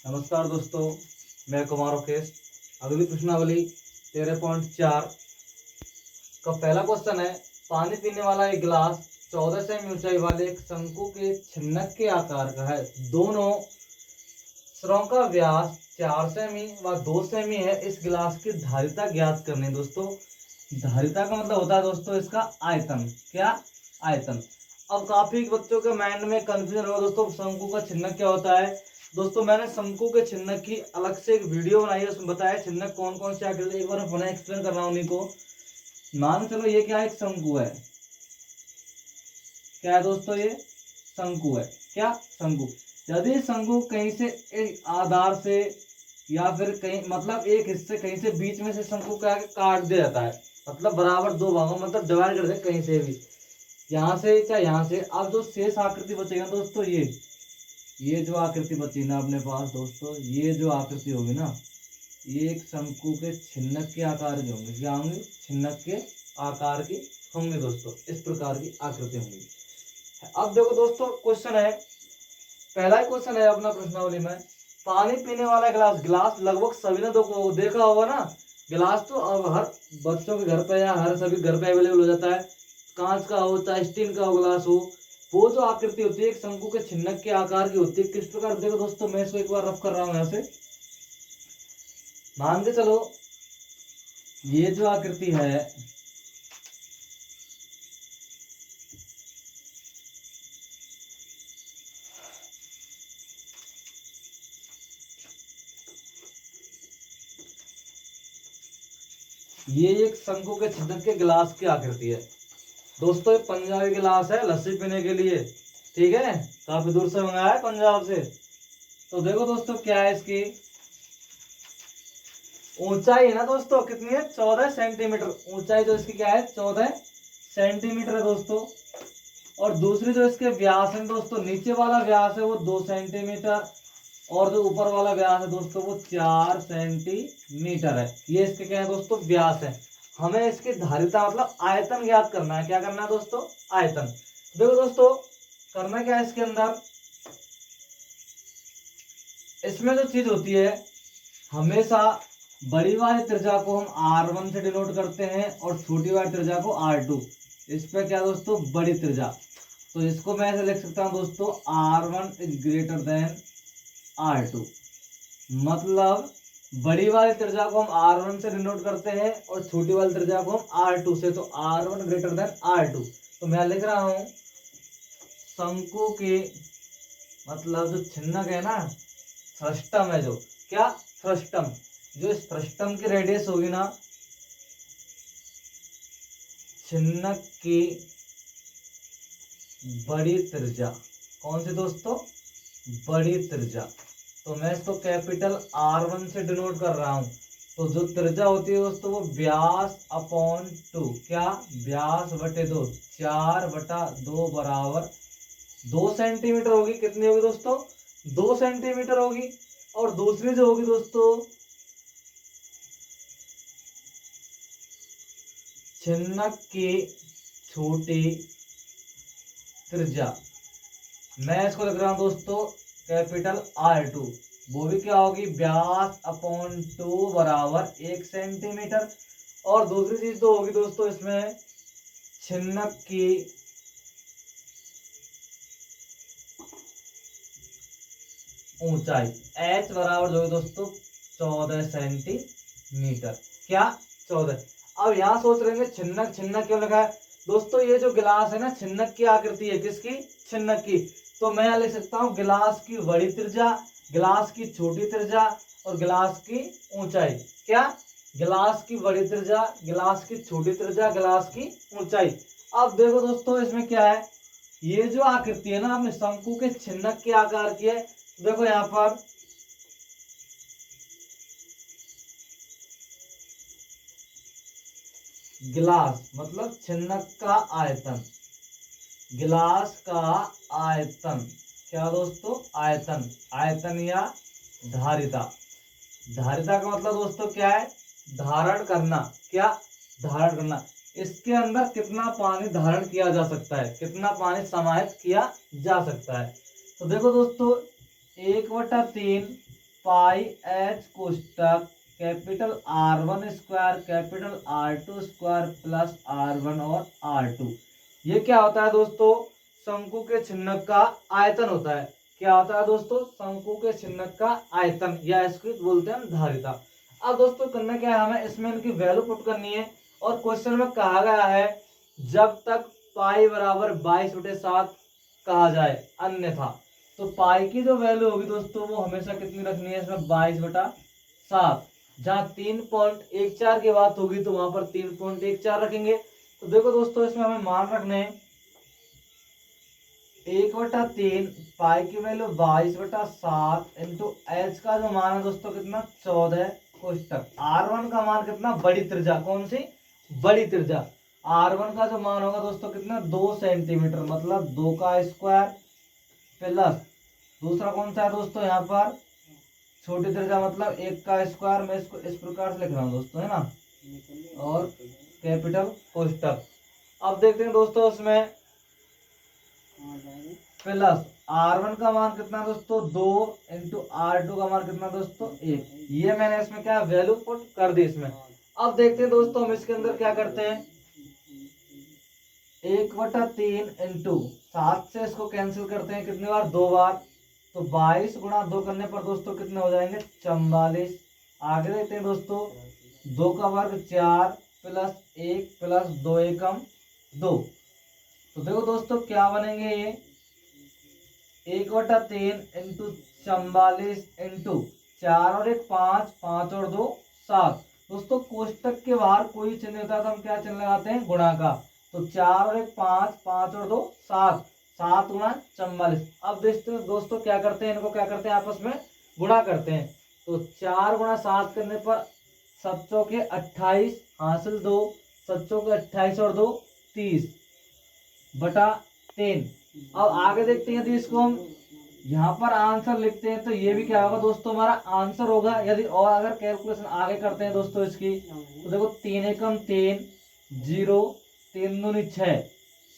नमस्कार दोस्तों, मैं कुमार ओकेश। अगली प्रश्नावली 13.4 का पहला क्वेश्चन है। पानी पीने वाला एक गिलास 14 सेमी ऊंचाई वाले एक शंकु के छिन्नक के आकार का है। दोनों सिरों का व्यास 4 सेमी व 2 सेमी है। इस गिलास की धारिता ज्ञात करनी। दोस्तों, धारिता का मतलब होता है दोस्तों इसका आयतन। क्या? आयतन। अब काफी बच्चों के माइंड में कंफ्यूजन होगा दोस्तों, शंकु का छिन्नक क्या होता है। दोस्तों, मैंने शंकु के छिन्नक की अलग से एक वीडियो बनाई है, उसमें बताया छिन्नक कौन कौन से आकृति। एक बार मैं पुनः एक्सप्लेन कर रहा हूँ उन्हीं को। मान चलो ये क्या है, एक शंकु है। क्या है दोस्तों? ये शंकु है। क्या? शंकु। यदि शंकु कहीं से एक आधार से या फिर कहीं मतलब एक हिस्से कहीं से बीच में से शंकु का काट दिया जाता है, मतलब बराबर दो भागों मतलब डिवाइड कर दे कहीं से भी, यहाँ से चाहे यहाँ से। अब जो शेष आकृति बचेगा दोस्तों, ये जो आकृति बची ना अपने पास दोस्तों, ये जो आकृति होगी ना, ये एक शंकु के छिन्नक के आकार की होंगी। क्या होंगी? छिन्नक के आकार की होंगी दोस्तों। इस प्रकार की आकृति होंगी। अब देखो दोस्तों, क्वेश्चन है, पहला ही क्वेश्चन है अपना प्रश्नावली में। पानी पीने वाला गिलास। गिलास लगभग सभी ने तो देखा होगा ना। गिलास तो अब हर बच्चों के घर पे या हर सभी घर पे अवेलेबल हो जाता है। कांच का हो चाहे स्टील का हो गिलास हो, वो जो आकृति होती है एक शंकु के छिन्नक के आकार की होती है। किस प्रकार? देखो दोस्तों, मैं इसको एक बार रफ कर रहा हूँ यहाँ से। मान के चलो ये जो आकृति है, ये एक शंकु के छिद्र के गिलास की आकृति है दोस्तों। ये पंजाबी गिलास है लस्सी पीने के लिए, ठीक है। काफी दूर से मंगाया है पंजाब से। तो देखो दोस्तों, क्या है इसकी ऊंचाई है ना दोस्तों, कितनी है? 14 सेंटीमीटर ऊंचाई। जो इसकी क्या है? 14 सेंटीमीटर है दोस्तों। और दूसरी जो इसके व्यास है दोस्तों, नीचे वाला व्यास है वो 2 सेंटीमीटर, और जो ऊपर वाला व्यास है दोस्तों वो 4 सेंटीमीटर है। ये इसके क्या है दोस्तों? व्यास है। हमें इसकी धारिता मतलब आयतन ज्ञात करना है। क्या करना है दोस्तों? आयतन। देखो दोस्तों, करना क्या है इसके अंदर, इसमें जो चीज होती है, हमेशा बड़ी वाली त्रिज्या को हम R1 से डिनोट करते हैं और छोटी वाली त्रिज्या को R2। इस पे क्या दोस्तों? बड़ी त्रिज्या। तो इसको मैं ऐसे लिख सकता हूं दोस्तों, R1 is greater than R2। मतलब बड़ी वाली त्रिज्या को हम R1 से डिनोट करते हैं और छोटी वाली त्रिज्या को हम R2 से। तो R1 ग्रेटर देन R2। तो मैं लिख रहा हूं शंकु की मतलब जो छिन्नक है ना, फ्रस्टम है जो, क्या? फ्रस्टम। जो इस फ्रस्टम की रेडियस होगी ना, छिन्नक की बड़ी त्रिज्या। कौन सी दोस्तों? बड़ी त्रिज्या। तो मैं इसको कैपिटल R1 से डिनोट कर रहा हूं। तो जो त्रिज्या होती है दोस्तों वो व्यास अपॉन 2। क्या? व्यास बटे 2, 4/2 बराबर 2 सेंटीमीटर होगी। कितनी होगी दोस्तों? 2 सेंटीमीटर होगी। और दूसरी जो होगी दोस्तों, छिन्नक की छोटी त्रिज्या, मैं इसको लिख रहा हूं दोस्तों कैपिटल R2। वो भी क्या होगी? व्यास अपॉन 2 बराबर 1 सेंटीमीटर। और दूसरी चीज तो होगी दोस्तों इसमें, छिन्नक की ऊंचाई h बराबर जो है दोस्तों 14 सेंटीमीटर। क्या? 14। अब यहाँ सोच रहे हैं छिन्नक, छिन्नक क्यों लगा है दोस्तों? ये जो गिलास है ना, छिन्नक की आकृति है। किसकी? छिन्नक की। तो मैं यहाँ लिख सकता हूँ गिलास की बड़ी त्रिज्या, गिलास की छोटी त्रिज्या और गिलास की ऊंचाई। क्या? गिलास की बड़ी त्रिज्या, गिलास की छोटी त्रिज्या, गिलास की ऊंचाई। अब देखो दोस्तों, इसमें क्या है, ये जो आकृति है ना अपने शंकु के छिन्नक के आकार की है। देखो यहाँ पर गिलास मतलब छिन्नक का आयतन, गिलास का आयतन। क्या दोस्तों? आयतन। आयतन या धारिता। धारिता का मतलब दोस्तों क्या है? धारण करना। क्या? धारण करना। इसके अंदर कितना पानी धारण किया जा सकता है, कितना पानी समाहित किया जा सकता है। तो देखो दोस्तों, 1/3 पाई एच कोष्टक capital R1 square capital R2 square plus R1 और R2। ये क्या होता है दोस्तों? शंकु के छिन्नक का आयतन होता है। क्या होता है दोस्तों? शंकु के छिन्नक का आयतन, या इसको बोलते हैं धारिता। अब दोस्तों करना क्या है, हमें इसमें इनकी वैल्यू पुट करनी है। और क्वेश्चन में कहा गया है जब तक पाई बराबर 22/7 कहा जाए, अन्यथा। तो पाई की जो वैल्यू होगी दोस्तों वो हमेशा कितनी रखनी है इसमें? 22/7। जहाँ 3.14 की बात होगी तो वहां पर 3.14 रखेंगे। तो देखो दोस्तों इसमें हमें मान रखने हैं 1/3 पाई की वैल्यू 22/7 इंटू एच का जो मान है दोस्तों कितना? 14 कोष्टक। R1 का मान कितना? बड़ी त्रिज्या, कौन सी? बड़ी त्रिज्या। R1 का जो मान होगा दोस्तों कितना? 2 सेंटीमीटर, मतलब 2 का स्क्वायर प्लस दूसरा कौन सा है दोस्तों यहाँ पर? छोटी त्रिज्या मतलब 1 का स्क्वायर। मैं इसको इस प्रकार से लिख रहा हूँ दोस्तों, है ना, और कैपिटल कोष्टक। अब देखते हैं दोस्तों उसमें प्लस R1 का मान कितना दोस्तों? 2 इंटू R2 का मान कितना दोस्तों? 1। ये मैंने इसमें क्या वैल्यू पुट कर दी इसमें। अब देखते हैं दोस्तों हम इसके अंदर क्या करते हैं। 1/3 इंटू 7 से इसको कैंसिल करते हैं कितनी बार? 2 बार। तो 22 गुणा 2 करने पर दोस्तों कितने हो जाएंगे? 44। आगे देखते हैं दोस्तों, 2 का वर्ग 4 प्लस 1 प्लस 2 एकम 2। तो देखो दोस्तों क्या बनेंगे ये? 1/3 इंटू 44 इंटू 4 और 1 5, 5 और 2 7। दोस्तों कोष्टक के बाहर कोई चिन्ह होता है तो हम क्या चिन्ह लगाते हैं? गुणा का। तो 4 और 1 5, 5 और 2 7, 7 गुणा 44। अब देखते हैं दोस्तों क्या करते हैं, इनको क्या करते हैं? आपस में गुणा करते हैं। तो 4 गुणा 7 करने पर 7 चौके 28 हासिल 2, 7 चौके 28 और 2 30/3। अब आगे देखते हैं यदि इसको हम यहाँ पर आंसर लिखते हैं तो ये भी क्या होगा दोस्तों? हमारा आंसर होगा। यदि और अगर कैलकुलेशन आगे करते हैं दोस्तों इसकी, तो देखो 3 एकम 3 0 3 दूनी 6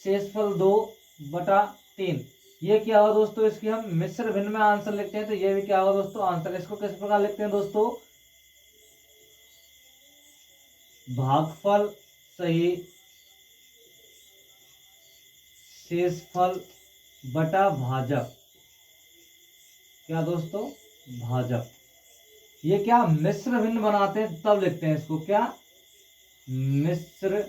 शेषफल 2/3। ये क्या होगा दोस्तों? इसकी हम मिश्र भिन्न में आंसर लिखते हैं तो ये भी क्या होगा दोस्तों? आंसर। इसको किस प्रकार लिखते हैं दोस्तों? भागफल सही शेषफल बटा भाजक। क्या दोस्तों? भाजक। ये क्या मिश्र भिन्न बनाते हैं तब लिखते हैं इसको, क्या? मिश्र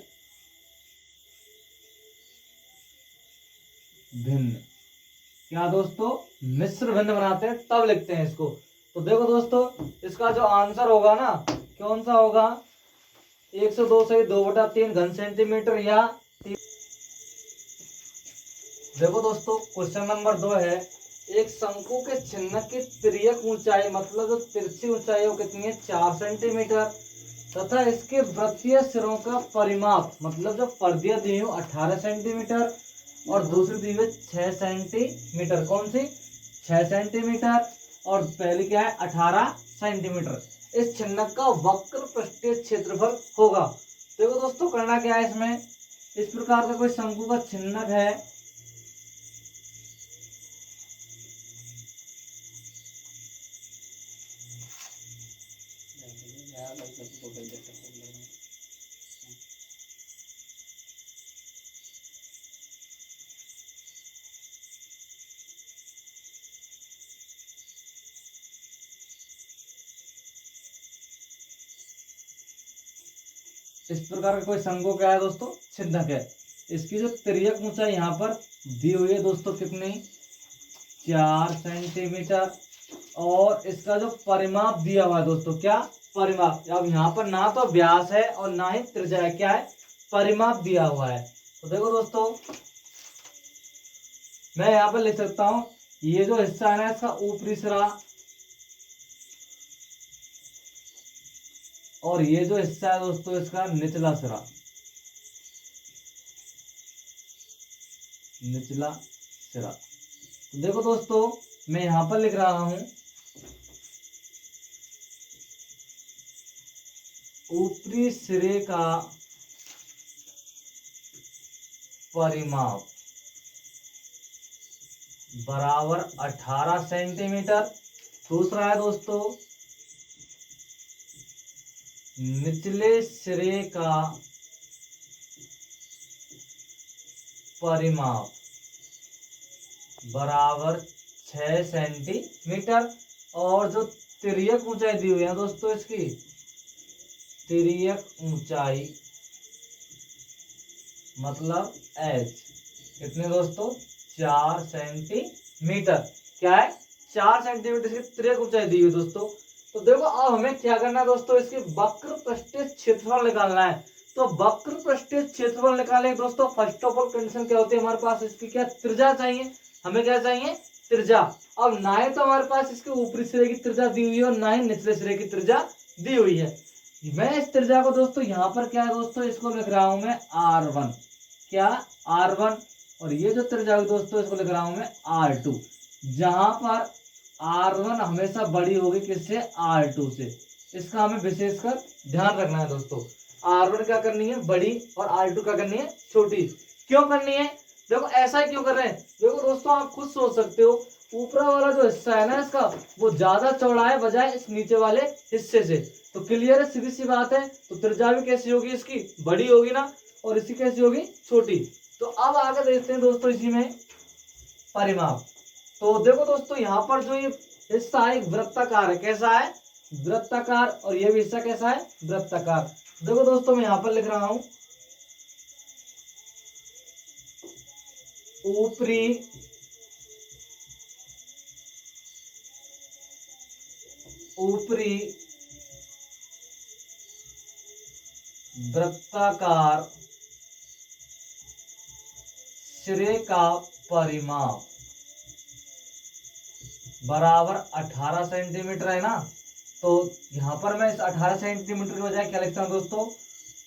भिन्न। क्या दोस्तों? मिश्र भिन्न बनाते हैं तब लिखते हैं इसको। तो देखो दोस्तों इसका जो आंसर होगा ना, कौन सा होगा? 102 सही 2/3 घन सेंटीमीटर या देखो दोस्तों क्वेश्चन नंबर 2 है, एक शंकु के छिन्नक की तिर्यक ऊंचाई मतलब जो तिरछी ऊंचाई वो कितनी है? 4 सेंटीमीटर तथा इसके वृत्तीय सिरों का परिमाप मतलब जो परिधि दी हुई 18 सेंटीमीटर और दूसरी दी हुई 6 सेंटीमीटर। कौन सी? 6 सेंटीमीटर और पहली क्या है? 18 सेंटीमीटर। इस छिन्नक का वक्र पृष्ठीय क्षेत्रफल होगा। देखो दोस्तों करना क्या है इसमें, इस प्रकार का कोई शंकु का छिन्नक है, इस प्रकार का कोई शंकु क्या है दोस्तों? छिन्नक है। इसकी जो तिर्यक ऊंचाई यहाँ पर दी हुई है दोस्तों कितनी? 4 सेंटीमीटर और इसका जो परिमाप दिया हुआ है दोस्तों, क्या? परिमाप। अब यहाँ पर ना तो व्यास है और ना ही त्रिज्या है, क्या है? परिमाप दिया हुआ है। तो देखो दोस्तों मैं यहाँ पर लिख सकता हूँ ये जो हिस्सा है ना इसका ऊपरी सिरा और ये जो हिस्सा है दोस्तों इसका निचला सिरा, निचला सिरा। तो देखो दोस्तों मैं यहां पर लिख रहा हूं ऊपरी सिरे का परिमाप बराबर 18 सेंटीमीटर दूसरा है दोस्तों निचले सिरे का परिमाप बराबर 6 सेंटीमीटर। और जो तिर्यक ऊंचाई दी हुई है दोस्तों, इसकी तिर्यक ऊंचाई मतलब एच कितने दोस्तों, 4 सेंटीमीटर। क्या है, 4 सेंटीमीटर की तिर्यक ऊंचाई दी हुई दोस्तों। तो देखो अब हमें क्या करना है दोस्तों, इसके वक्र पृष्ठीय क्षेत्रफल निकालना है। तो वक्र पृष्ठीय क्षेत्रफल निकाले दोस्तों, फर्स्ट ऑफ ऑल कंडीशन क्या होती है हमारे पास, इसकी क्या त्रिज्या चाहिए, हमें क्या चाहिए, त्रिज्या। अब ना ही तो हमारे पास इसके ऊपरी सिरे की त्रिज्या दी हुई है और ना ही निचले सिरे की त्रिज्या दी हुई है। मैं इस त्रिज्या को दोस्तों यहाँ पर क्या है दोस्तों, इसको लिख रहा हूं मैं R1, क्या R1। और ये जो त्रिज्या है दोस्तों, इसको लिख रहा हूं मैं R2, जहां पर R1 हमेशा बड़ी होगी किससे, R2 से। इसका हमें विशेषकर ध्यान रखना है दोस्तों। R1 क्या करनी है, बड़ी, और R2 क्या करनी है, छोटी। क्यों करनी है, देखो ऐसा क्यों कर रहे हैं, देखो दोस्तों आप खुद सोच सकते हो, ऊपर वाला जो हिस्सा है ना इसका, वो ज्यादा चौड़ा है बजाय इस नीचे वाले हिस्से से। तो क्लियर है, सीधी सी बात है। तो त्रिज्या भी कैसी होगी, इसकी बड़ी होगी ना, और इसकी कैसी होगी, छोटी। तो अब आगे देखते हैं दोस्तों इसी में परिमाप। तो देखो दोस्तों यहाँ पर जो ये हिस्सा है वृत्ताकार है, कैसा है, वृत्ताकार। और ये भी हिस्सा कैसा है, वृत्ताकार। देखो दोस्तों मैं यहाँ पर लिख रहा हूं ऊपरी वृत्ताकार सिरे का परिमाप बराबर 18 सेंटीमीटर है ना। तो यहां पर मैं इस 18 सेंटीमीटर की बजाय क्या लिखता हूं दोस्तों,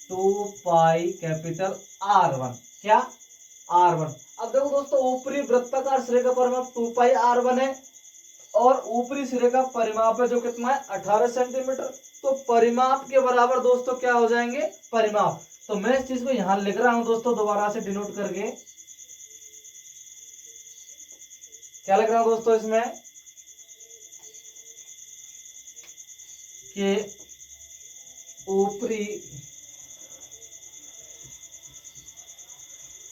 2 पाई कैपिटल R1, क्या R1। अब देखो दोस्तों ऊपरी वृत्ताकार सिरे का परिमाप 2 पाई R1 है, और ऊपरी सिरे का परिमाप है जो कितना है, 18 सेंटीमीटर। तो परिमाप के बराबर दोस्तों क्या हो जाएंगे, परिमाप। तो मैं इस चीज को यहां लिख रहा हूं दोस्तों, दोबारा से डिनोट करके क्या लिख रहा हूं दोस्तों इसमें, कि ऊपरी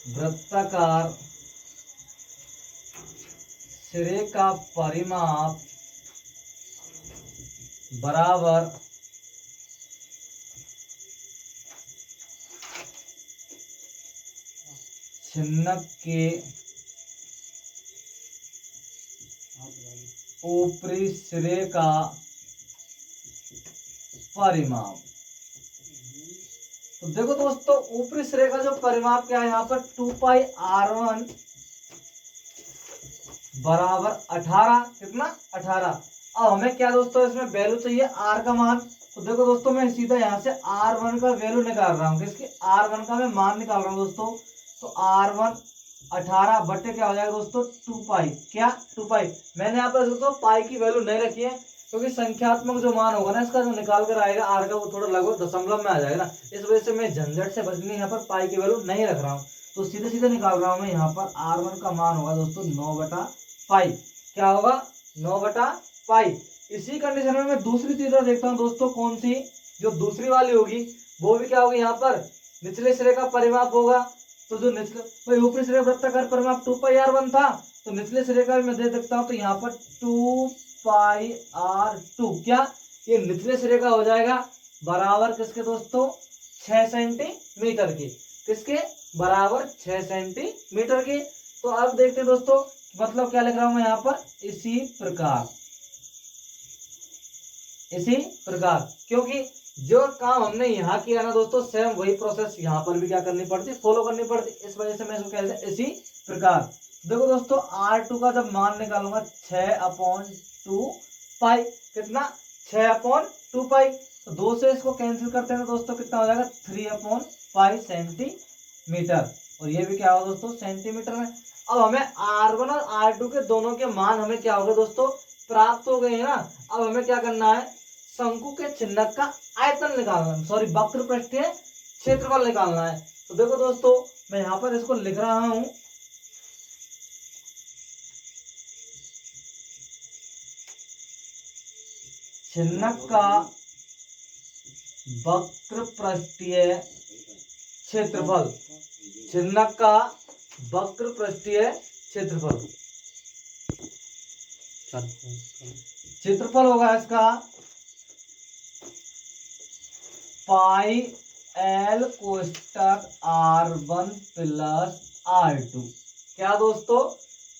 वृत्ताकार सिरे का परिमाप बराबर छिन्नक के ऊपरी सिरे का परिमाप। तो देखो दोस्तों ऊपरी सिरे का जो परिमाप क्या है यहाँ पर, 2 पाई R1 बराबर 18, कितना 18। अब हमें क्या दोस्तों इसमें वैल्यू चाहिए R का मान। तो देखो दोस्तों मैं सीधा यहाँ से R1 का वैल्यू निकाल रहा हूँ, किसकी, R1 का मैं मान निकाल रहा हूँ दोस्तों। तो R1 18 बट्टे क्या हो जाएगा दोस्तों, 2 पाई, क्या 2 पाई। मैंने यहाँ पर दोस्तों पाई की वैल्यू नहीं रखी है, क्योंकि संख्यात्मक जो मान होगा ना इसका, जो निकाल कर आएगा आर का, वो थोड़ा लगभग दशमलव में आ जाएगा ना। इस वजह से मैं झंझट से बचने यहाँ पर पाई की वैल्यू नहीं रख रहा हूँ। तो सीधे सीधे निकाल रहा हूँ मैं यहाँ पर R1 का मान होगा दोस्तों 9 बटा पाई, क्या होगा, 9 बटा पाई। इसी कंडीशन में मैं दूसरी चीज देखता हूँ दोस्तों, कौन सी, जो दूसरी वाली होगी वो भी क्या होगी, यहाँ पर निचले सिरे का परिमाप होगा। तो जो निचले, भाई ऊपरी सिरे वृत्ताकार परिमाप 2 पाई R1 था, तो निचले सिरे का मैं दे सकता हूँ, तो यहाँ पर 2 पाई R2, क्या ये निचले सिरे का हो जाएगा बराबर किसके दोस्तों, 6 सेंटीमीटर के, किसके बराबर 6 सेंटीमीटर के। तो अब देखते हैं दोस्तों, मतलब क्या लिख रहा हूं मैं यहाँ पर, इसी प्रकार, क्योंकि जो काम हमने यहाँ किया ना दोस्तों, सेम वही प्रोसेस यहाँ पर भी क्या करनी पड़ती, फॉलो करनी पड़ती। इस वजह से मैं इसको कहते हैं इसी प्रकार। देखो दोस्तों R2 का जब मान निकालूंगा 6/2 पाई, कितना, 6/2 पाई। तो 2 से इसको कैंसिल करते हैं दोस्तों, कितना हो जाएगा, 3/पाई सेंटीमीटर। और ये भी क्या होगा दोस्तों, सेंटीमीटर में। अब हमें R1 और R2 के दोनों के मान हमें क्या होगा दोस्तों, प्राप्त हो गए हैं ना। अब हमें क्या करना है, शंकु के चिन्हक का आयतन निकालना है, सॉरी वक्र पृष्ठीय क्षेत्रफल निकालना है। तो देखो दोस्तों मैं यहाँ पर इसको लिख रहा हूं, छिन्नक का वक्र पृष्ठीय क्षेत्रफल, छिन्नक का वक्र पृष्ठीय क्षेत्रफल, क्षेत्रफल होगा इसका पाई एल कोष्टक R1 प्लस R2। क्या दोस्तों,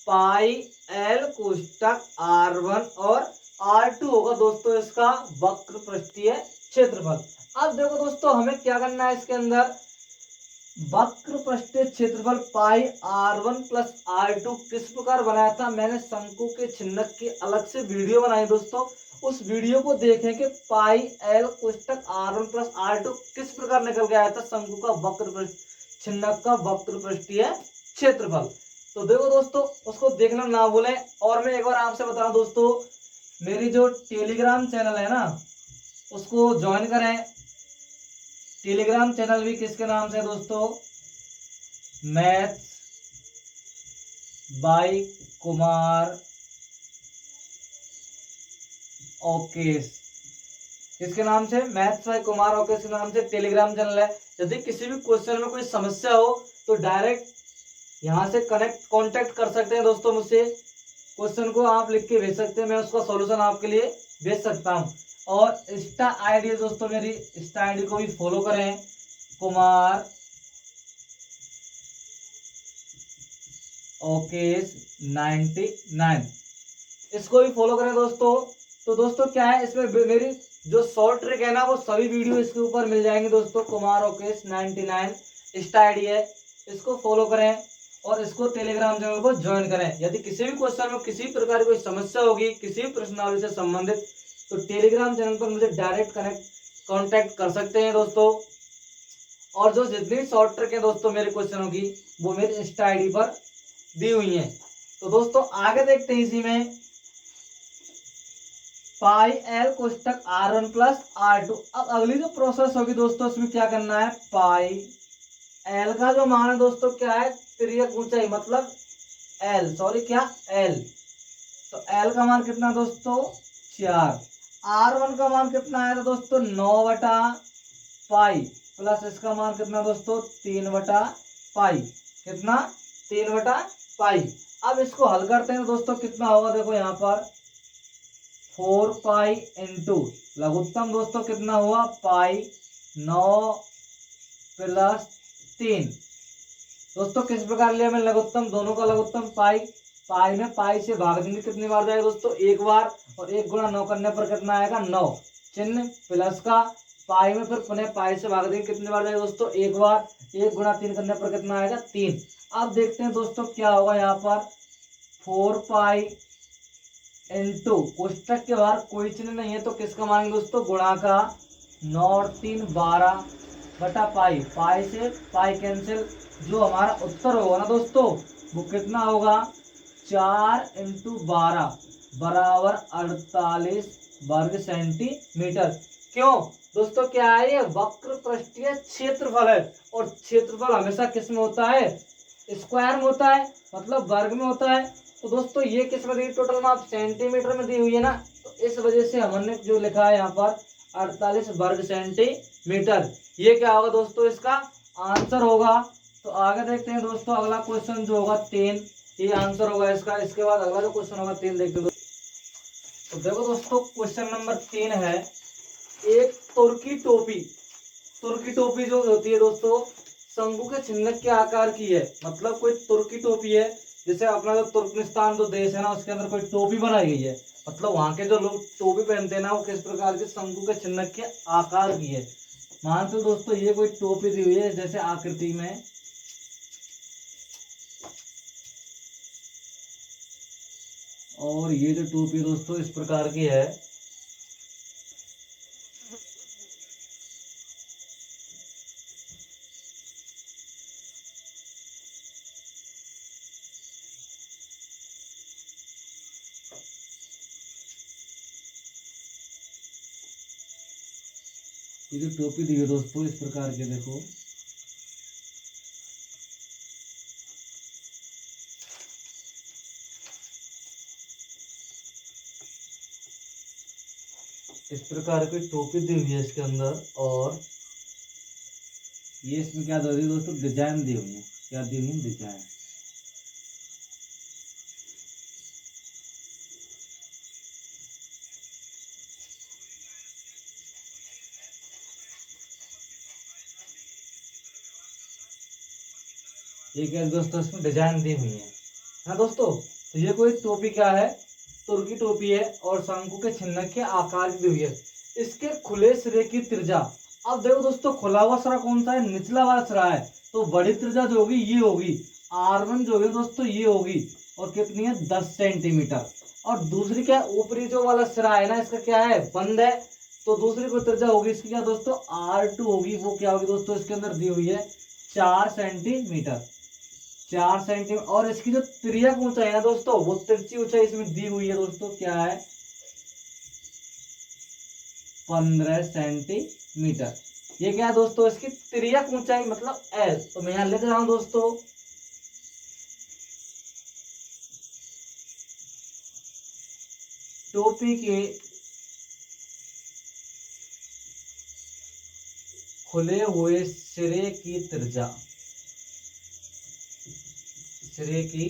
पाई एल कोष्टक R1 और R2 होगा दोस्तों इसका वक्र पृष्ठीय क्षेत्रफल। अब देखो दोस्तों, हमें क्या करना है इसके अंदर, वक्र पृष्ठीय क्षेत्रफल पाई R1 प्लस R2 किस प्रकार बनाया था, मैंने शंकु के छिन्नक की अलग से वीडियो बनाई दोस्तों, उस वीडियो को देखें कि पाई एल कोष्टक R1 प्लस R2 किस प्रकार निकल के आया था शंकु का वक्र छिन्नक का वक्र पृष्ठीय क्षेत्रफल। तो देखो दोस्तों, उसको देखना ना भूलें। और मैं एक बार आपसे बता रहा हूं दोस्तों, मेरी जो टेलीग्राम चैनल है ना, उसको ज्वाइन करें। टेलीग्राम चैनल भी किसके नाम से दोस्तों, मैथ्स बाय कुमार ओकेश, किसके नाम से, मैथ्स बाय कुमार ओकेश के नाम से टेलीग्राम चैनल है। यदि किसी भी क्वेश्चन में कोई समस्या हो तो डायरेक्ट यहां से कांटेक्ट कर सकते हैं दोस्तों मुझसे, क्वेश्चन को आप लिख के भेज सकते हैं, मैं उसका सॉल्यूशन आपके लिए भेज सकता हूं। और इंस्टा आईडी दोस्तों, मेरी इंस्टा आईडी को भी फॉलो करें, कुमार ओकेश 99, इसको भी फॉलो करें दोस्तों। तो दोस्तों क्या है, इसमें मेरी जो शॉर्ट ट्रिक है ना, वो सभी वीडियो इसके ऊपर मिल जाएंगे दोस्तों। कुमार ओकेश 99 इंस्टा आईडी है, इसको फॉलो करें और इसको टेलीग्राम चैनल को ज्वाइन करें। यदि किसी भी क्वेश्चन में किसी प्रकार की कोई समस्या होगी, किसी भी प्रश्नावली से संबंधित, तो टेलीग्राम चैनल पर मुझे डायरेक्ट कांटेक्ट कर सकते हैं दोस्तों। और जो जितनी शॉर्ट ट्रिक है दोस्तों मेरे क्वेश्चनों की, वो मेरी इंस्टा आईडी पर दी हुई है। तो दोस्तों आगे देखते हैं इसी में, पाई एल कोष्टक R1 प्लस R2। अब अगली जो प्रोसेस होगी दोस्तों, इसमें क्या करना है, पाई एल का जो मान है दोस्तों क्या है, तिर्यक ऊंचाई, मतलब एल, सॉरी क्या एल, तो एल का मान कितना दोस्तों 4, R1 का मान कितना आया था दोस्तों 9/पाई, प्लस इसका मान कितना दोस्तों 3/पाई, कितना 3/पाई। अब इसको हल करते हैं दोस्तों, कितना होगा, देखो यहाँ पर 4 पाई इंटू लघुत्तम दोस्तों कितना हुआ पाई 9 प्लस 3। दोस्तों किस प्रकार लिया मैं लघुत्तम, दोनों का लघुत्तम पाई, पाई में पाई से भाग देंगे कितनी बार जाएगा दोस्तों, एक बार, और 1 गुणा 9 करने पर कितना आएगा 9, चिन्ह प्लस का, पाई में फिर पुनः पाई से भाग देंगे कितनी बार जाएगा दोस्तों, एक बार, 1 गुणा 3 करने पर कितना आएगा 3। अब देखते हैं दोस्तों क्या होगा, यहाँ पर 4 पाई इंटू कोष्टक के बाहर कोई चिन्ह नहीं है तो किसका मानेंगे दोस्तों, गुणा का, 9 और 3 12/पाई, पाई से पाई कैंसिल, जो हमारा उत्तर होगा ना दोस्तों वो कितना होगा 4 इंटू 12 बराबर 48 वर्ग सेंटीमीटर। क्यों दोस्तों, क्या है, ये वक्र पृष्ठीय क्षेत्रफल है, और क्षेत्रफल हमेशा किस में होता है, स्क्वायर में होता है, मतलब वर्ग में होता है। तो दोस्तों ये किस में दी, टोटल माप सेंटीमीटर में दी हुई है ना, तो इस वजह से हमने जो लिखा है यहाँ पर 48 वर्ग सेंटीमीटर, ये क्या होगा दोस्तों, इसका आंसर होगा। तो आगे देखते हैं दोस्तों, अगला क्वेश्चन जो होगा 3, ये आंसर होगा इसका। इसके बाद अगला जो क्वेश्चन होगा 3 देखते हैं। तो देखो दोस्तों क्वेश्चन नंबर 3 है, एक तुर्की टोपी, तुर्की टोपी जो होती है दोस्तों शंकु के छिन्नक के आकार की है, मतलब कोई तुर्की टोपी है, जैसे अपना जो तुर्कमेनिस्तान जो देश है ना, उसके अंदर कोई टोपी बनाई गई है, मतलब वहां के जो लोग टोपी पहनते हैं ना, वो किस प्रकार के शंकु के छिन्नक के आकार की है। मान तो दोस्तों ये कोई टोपी दी हुई है जैसे आकृति में, और ये जो टोपी दोस्तों इस प्रकार की है। ये जो टोपी दी है दोस्तों इस प्रकार के, देखो इस प्रकार की टोपी दी हुई है इसके अंदर, और ये इसमें क्या दी हुई है दोस्तों, डिजाइन दी हुई है। क्या दी हुई है, डिजाइन। ये क्या है दोस्तों, इसमें डिजाइन दी हुई है ना दोस्तों। तो ये कोई टोपी क्या है, तुर्की टोपी है, और शंकु के चिन्ह के आकार की दी हुई है। इसके खुले सिरे की त्रिज्या, अब देखो दोस्तों, खुला हुआ सिरा कौन सा है, निचला वाला सिरा है, तो बड़ी त्रिज्या जो होगी ये होगी, R1 जो होगी दोस्तों ये होगी, और कितनी है, 10 सेंटीमीटर। और दूसरी क्या है, ऊपरी जो वाला सिरा है ना, इसका क्या है, बंद है, तो दूसरी को त्रिज्या होगी इसकी क्या दोस्तों, R2 होगी। वो क्या होगी दोस्तों, इसके अंदर दी हुई है 4 सेंटीमीटर। 4 सेंटीमीटर। और इसकी जो तिर्यक ऊंचाई है ना दोस्तों, वो तिरछी ऊंचाई इसमें दी हुई है दोस्तों, क्या है, 15 सेंटीमीटर। ये क्या है दोस्तों, इसकी तिर्यक ऊंचाई मतलब L। तो मैं यहां लिख रहा हूं दोस्तों, टोपी के खुले हुए सिरे की त्रिज्या, सिरे की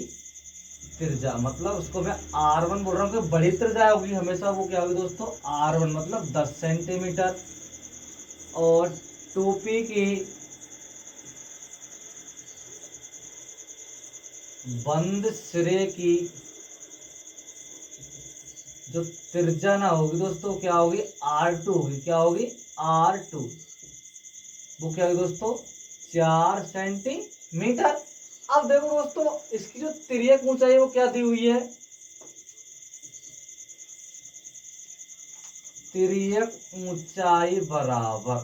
त्रिज्या मतलब उसको मैं R1 बोल रहा हूँ कि बड़ी त्रिज्या होगी हमेशा, वो क्या होगी दोस्तों, R1 मतलब 10 सेंटीमीटर। और टोपी की बंद सिरे की जो त्रिज्या ना होगी दोस्तों, क्या होगी, R2 होगी। क्या होगी, R2। वो क्या होगी दोस्तों, 4 सेंटीमीटर। अब देखो दोस्तों, इसकी जो तिर्यक ऊंचाई है वो क्या दी हुई है, तिर्यक ऊंचाई बराबर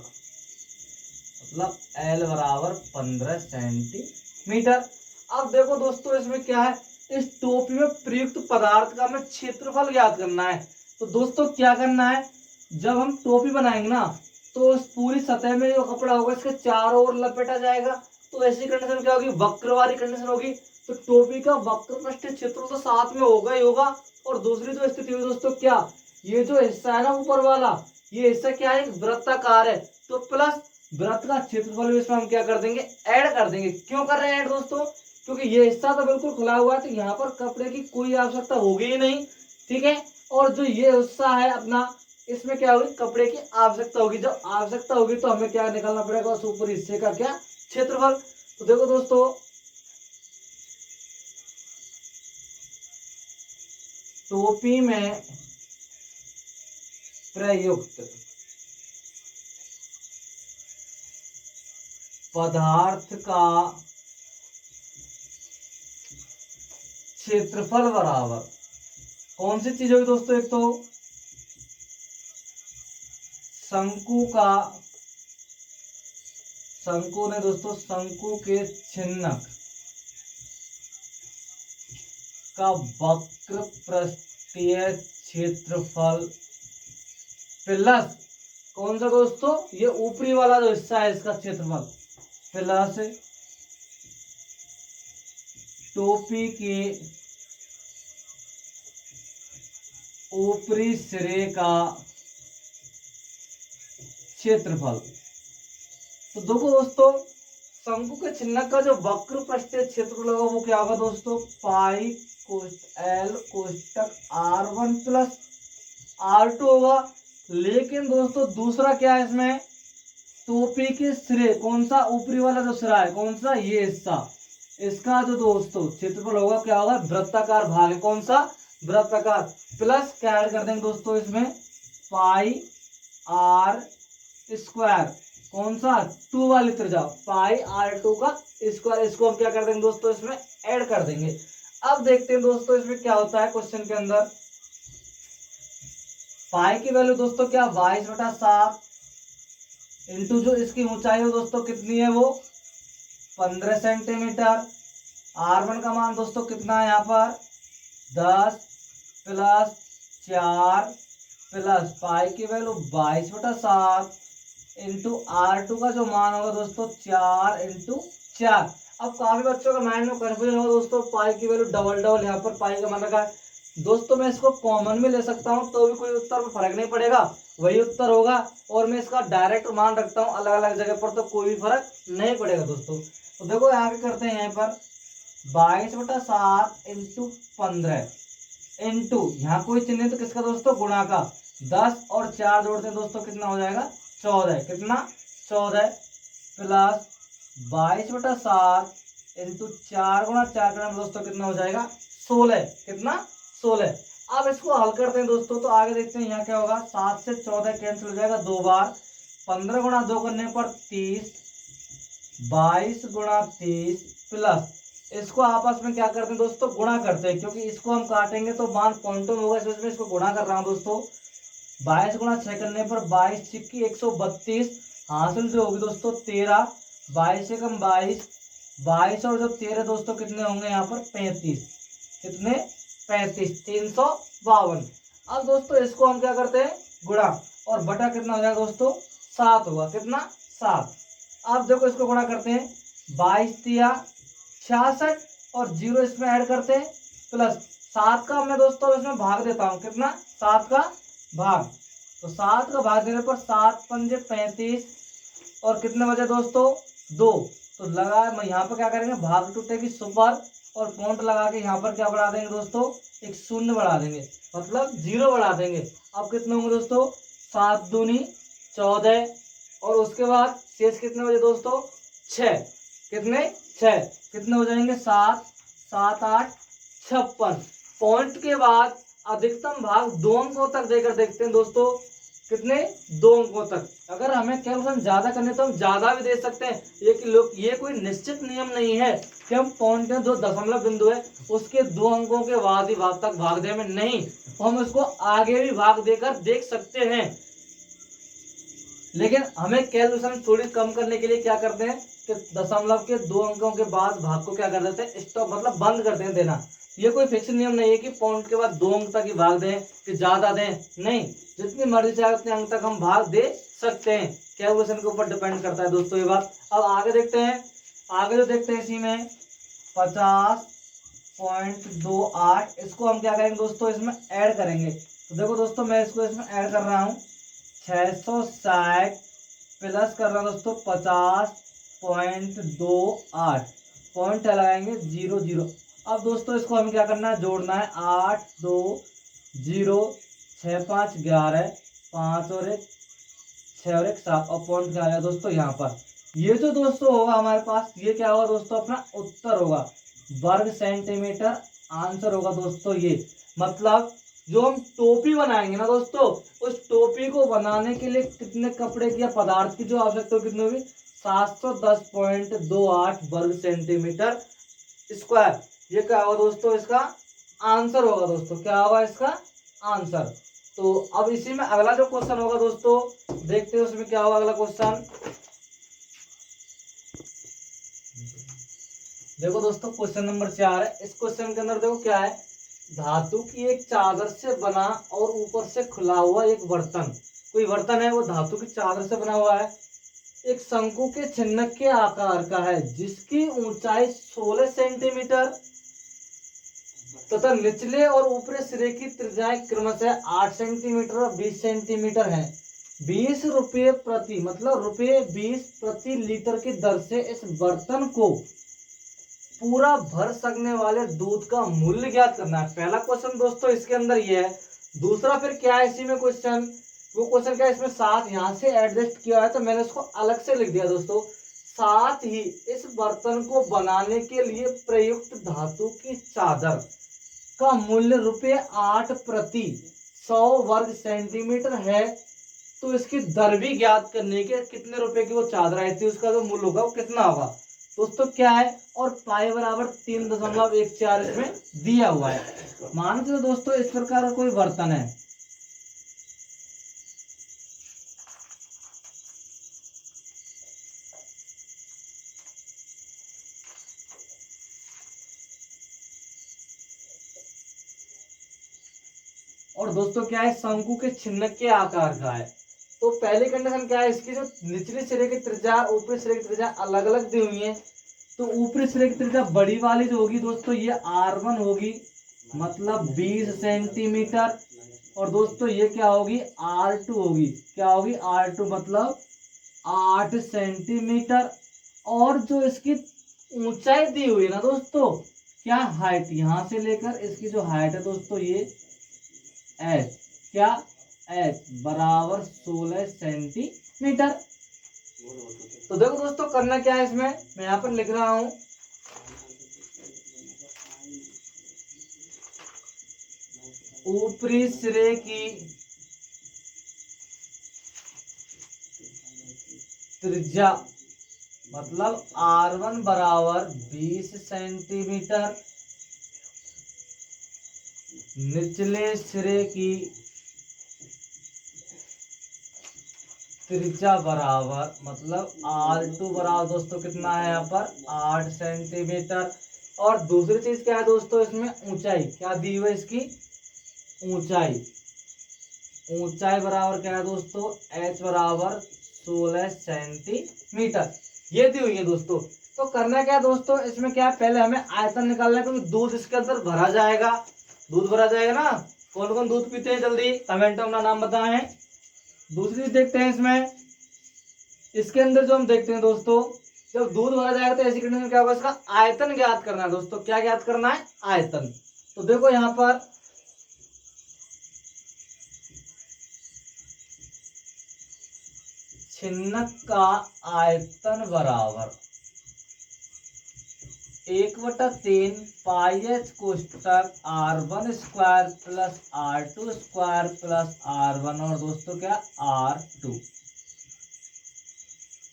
मतलब L बराबर 15 सेंटीमीटर। अब देखो दोस्तों, इसमें क्या है, इस टोपी में प्रयुक्त पदार्थ का हमें क्षेत्रफल ज्ञात करना है। तो दोस्तों क्या करना है, जब हम टोपी बनाएंगे ना, तो इस पूरी सतह में जो कपड़ा होगा इसके चारों ओर लपेटा जाएगा। तो ऐसी कंडीशन क्या होगी, वक्र वाली कंडीशन होगी। तो टोपी का वक्र पृष्ठ क्षेत्र तो साथ में होगा ही होगा। और दूसरी जो स्थिति हुई दोस्तों, क्या, ये जो हिस्सा है ना ऊपर वाला, ये हिस्सा क्या है, वृत्ताकार है, तो प्लस वृत्त का क्षेत्रफल भी इसमें हम क्या कर देंगे, ऐड कर देंगे। क्यों कर रहे हैं ऐड दोस्तों, क्योंकि ये हिस्सा तो बिल्कुल खुला हुआ है, तो यहाँ पर कपड़े की कोई आवश्यकता होगी ही नहीं, ठीक है। और जो ये हिस्सा है अपना, इसमें क्या होगी, कपड़े की आवश्यकता होगी। जब आवश्यकता होगी तो हमें क्या निकालना पड़ेगा, उस ऊपर हिस्से का क्या, क्षेत्रफल। तो देखो दोस्तों, टोपी में प्रयुक्त पदार्थ का क्षेत्रफल बराबर कौन सी चीज होगी दोस्तों, एक तो शंकु का, शंकु ने दोस्तों, शंकु के चिन्हक का वक्र पृष्ठीय क्षेत्रफल प्लस कौन सा दोस्तों, ये ऊपरी वाला जो हिस्सा है इसका क्षेत्रफल, प्लस टोपी के ऊपरी सिरे का क्षेत्रफल। तो देखो दोस्तों, शंकु के चिन्ह का जो वक्र पृष्ठीय क्षेत्रफल होगा वो क्या होगा दोस्तों, पाई L कोष्टक R1 प्लस R2 होगा। लेकिन दोस्तों दूसरा क्या है इसमें, टोपी के सिरे, कौन सा, ऊपरी वाला जो सिरा है, कौन सा, ये हिस्सा, इसका जो दोस्तों क्षेत्रफल होगा क्या होगा, वृत्ताकार भाग है, कौन सा, वृत्ताकार। प्लस क्या ऐड कर देंगे दोस्तों इसमें, पाई R स्क्वायर, कौन सा, 2 वाली त्रिज्या, पाई R2 का स्क्वायर, इसको हम क्या कर देंगे दोस्तों, इसमें ऐड कर देंगे। अब देखते हैं दोस्तों इसमें क्या होता है क्वेश्चन के अंदर। पाई की वैल्यू दोस्तों क्या, 22/7 इंटू जो इसकी ऊंचाई है दोस्तों कितनी है, वो 15 सेंटीमीटर। R1 का मान दोस्तों कितना है यहाँ पर, 10 प्लस 4 प्लस पाई की वैल्यू 22/7 इंटू R2 का जो मान होगा दोस्तों 4 इंटू 4। अब काफी बच्चों का माइंड में कंफ्यूजन होगा दोस्तों, पाई की वैल्यू डबल डबल यहाँ पर पाई का मान रखा है, दोस्तों मैं इसको कॉमन में ले सकता हूँ तो भी कोई उत्तर में फर्क नहीं पड़ेगा, वही उत्तर होगा। और मैं इसका डायरेक्ट मान रखता हूँ अलग अलग जगह पर तो कोई भी फर्क नहीं पड़ेगा दोस्तों। तो देखो आगे करते हैं यहाँ पर 22/7 इंटू 15 इंटू, यहाँ कोई चिन्ह नहीं तो किसका दोस्तों, गुणा का। 10 और 4 जोड़ते हैं दोस्तों कितना हो जाएगा, 14। कितना, 14 प्लस 22/7 इंटू 4 गुणा 4 करने में दोस्तों कितना हो जाएगा, 16। कितना, 16। अब इसको हल करते हैं दोस्तों, तो आगे देखते हैं यहाँ क्या होगा। 7 से 14 कैंसिल हो जाएगा 2 बार। 15 गुणा 2 करने पर 30, 22 गुणा 30 प्लस, इसको आपस में क्या करते हैं दोस्तों, गुणा करते हैं, क्योंकि इसको हम काटेंगे तो मान पॉइंटों में होगा, इस वजह से इसको गुणा कर रहा हूँ दोस्तों। 22 गुणा 6 करने पर 22 छिक्की 132, हासिल जो होगी दोस्तों 13। 22 से कम 22, 22 और जो 13 दोस्तों कितने होंगे यहाँ पर, 35। कितने, 35, 352। अब दोस्तों इसको हम क्या करते हैं, गुणा, और बटा कितना हो जाएगा दोस्तों, 7 होगा। कितना, 7। अब देखो इसको गुणा करते हैं, 22 तिया 66 और 0 इसमें ऐड करते हैं, प्लस 7 का मैं दोस्तों इसमें भाग देता हूँ। कितना, 7 का भाग, तो 7 का भाग देने पर 7 पंजे 35 और कितने बचे दोस्तों, 2। तो लगा मैं यहाँ पर क्या करेंगे, भाग टूटेगी सुपर, और पॉइंट लगा के यहाँ पर क्या बढ़ा देंगे दोस्तों, एक शून्य बढ़ा देंगे, मतलब 0 बढ़ा देंगे। अब कितने होंगे दोस्तों, 7 दूनी 14 और उसके बाद शेष कितने बचे दोस्तों, 6। कितने, 6। कितने हो जाएंगे, 7, 7, 8, 56। पॉइंट के बाद अधिकतम भाग 2 अंकों तक देकर देखते हैं दोस्तों, कितने, 2 अंकों तक। अगर हमें कैलकुलेशन ज्यादा करने तो हम ज्यादा भी दे सकते हैं, ये कोई निश्चित नियम नहीं है कि हम पॉइंट में जो दशमलव बिंदु है उसके 2 अंकों के बाद ही भाग तक भाग दें, नहीं, हम उसको आगे भी भाग देकर देख सकते हैं। लेकिन हमें कैलकुलेशन थोड़ी कम करने के लिए क्या करते हैं कि दशमलव के 2 अंकों के बाद भाग को क्या कर देते हैं, स्टॉप, मतलब बंद करते हैं देना। ये कोई फिक्स नियम नहीं है कि पॉइंट के बाद 2 अंक तक ही भाग दें कि ज्यादा दें, नहीं, जितनी मर्जी चाहे उतने अंक तक हम भाग दे सकते हैं। कैलकुलेशन के ऊपर डिपेंड करता है दोस्तों ये बात। अब आगे देखते हैं, आगे जो देखते हैं इसी में 50.28, इसको हम क्या करेंगे दोस्तों, इसमें ऐड करेंगे। तो देखो दोस्तों मैं इसको इसमें ऐड कर रहा हूँ, 660 प्लस कर रहा हूँ दोस्तों 50.28, पॉइंट लगाएंगे 0 0। अब दोस्तों इसको हमें क्या करना है, जोड़ना है, 8 2 0 6 5 11 5 और 1 6 और 1 7, और पॉइंट क्या आया दोस्तों यहाँ पर। ये जो दोस्तों होगा हमारे पास, ये क्या होगा दोस्तों, अपना उत्तर होगा, वर्ग सेंटीमीटर आंसर होगा दोस्तों ये। मतलब जो हम टोपी बनाएंगे ना दोस्तों, उस टोपी को बनाने के लिए कितने कपड़े की या पदार्थ की जो आवश्यकता कितनी होगी, 710.28 वर्ग सेंटीमीटर स्क्वायर। ये क्या होगा दोस्तों, इसका आंसर होगा दोस्तों, क्या होगा इसका आंसर। तो अब इसी में अगला जो क्वेश्चन होगा दोस्तों, देखते हैं उसमें क्या होगा अगला क्वेश्चन। देखो दोस्तों क्वेश्चन नंबर 4 है। इस क्वेश्चन के अंदर देखो क्या है, धातु की एक चादर से बना और ऊपर से खुला हुआ एक बर्तन, कोई बर्तन है वो धातु की चादर से बना हुआ है, एक शंकु के चिन्ह के आकार का है, जिसकी ऊंचाई 16 सेंटीमीटर तथा निचले और ऊपरी सिरे की त्रिज्याएं क्रमशः 8 सेंटीमीटर और 20 सेंटीमीटर है। 20 रुपये प्रति, मतलब रुपये 20 प्रति लीटर की दर से इस बर्तन को पूरा भर सकने वाले दूध का मूल्य ज्ञात करना है। पहला क्वेश्चन दोस्तों इसके अंदर ये है। दूसरा फिर क्या है इसी में क्वेश्चन, वो क्वेश्चन क्या है, इसमें 7 यहाँ से एडजस्ट किया है तो मैंने उसको अलग से लिख दिया दोस्तों। साथ ही इस बर्तन को बनाने के लिए प्रयुक्त धातु की चादर का मूल्य ₹8 प्रति 100 वर्ग सेंटीमीटर है। तो इसकी दर भी ज्ञात करने के, कितने रुपए की वो चादर आई थी उसका जो मूल्य होगा वो कितना होगा दोस्तों, क्या है, और पाई बराबर 3.14 इसमें दिया हुआ है। मान के दोस्तों इस प्रकार का कोई बर्तन है, और दोस्तों क्या है, शंकु के चिन्ह के आकार का है। तो पहली कंडीशन क्या है, इसकी जो निचले सिरे की त्रिज्या ऊपरी सिरे की त्रिज्या अलग अलग दी हुई है। तो ऊपरी सिरे की त्रिज्या बड़ी वाली जो होगी दोस्तों ये R1 होगी, मतलब 20 सेंटीमीटर। और दोस्तों ये क्या होगी, R2 होगी, क्या होगी, R2 मतलब 8 सेंटीमीटर। और जो इसकी ऊंचाई दी हुई है ना दोस्तों, क्या हाइट, यहां से लेकर इसकी जो हाइट है दोस्तों, ये एच, क्या एच बराबर 16 सेंटीमीटर। तो देखो दोस्तों करना क्या है इसमें, मैं यहाँ पर लिख रहा हूं, ऊपरी सिरे की त्रिज्या मतलब R1 बराबर 20 सेंटीमीटर, निचले सिरे की त्रिज्या बराबर मतलब R2 बराबर दोस्तों कितना है यहाँ पर 8 सेंटीमीटर। और दूसरी चीज क्या है दोस्तों, इसमें ऊंचाई क्या दी हुई है, इसकी ऊंचाई, ऊंचाई बराबर क्या है दोस्तों, h बराबर 16 सेंटीमीटर, ये दी हुई है दोस्तों। तो करना क्या है दोस्तों, इसमें क्या है, पहले हमें आयतन निकालना है, क्योंकि दूध इसके अंदर भरा जाएगा, दूध भरा जाएगा ना। कौन कौन दूध पीते हैं, जल्दी कमेंट में अपना नाम बताएं। दूसरी चीज देखते हैं इसमें, इसके अंदर जो हम देखते हैं दोस्तों, जब दूध भरा जाएगा तो ऐसी कंडीशन में क्या होगा, इसका आयतन ज्ञात करना है दोस्तों, क्या ज्ञात करना है, आयतन। तो देखो यहाँ पर छिन्नक का आयतन बराबर 1/3 पाई एच कोष्टक R1 square plus R2 square plus R1 और दोस्तों क्या R2।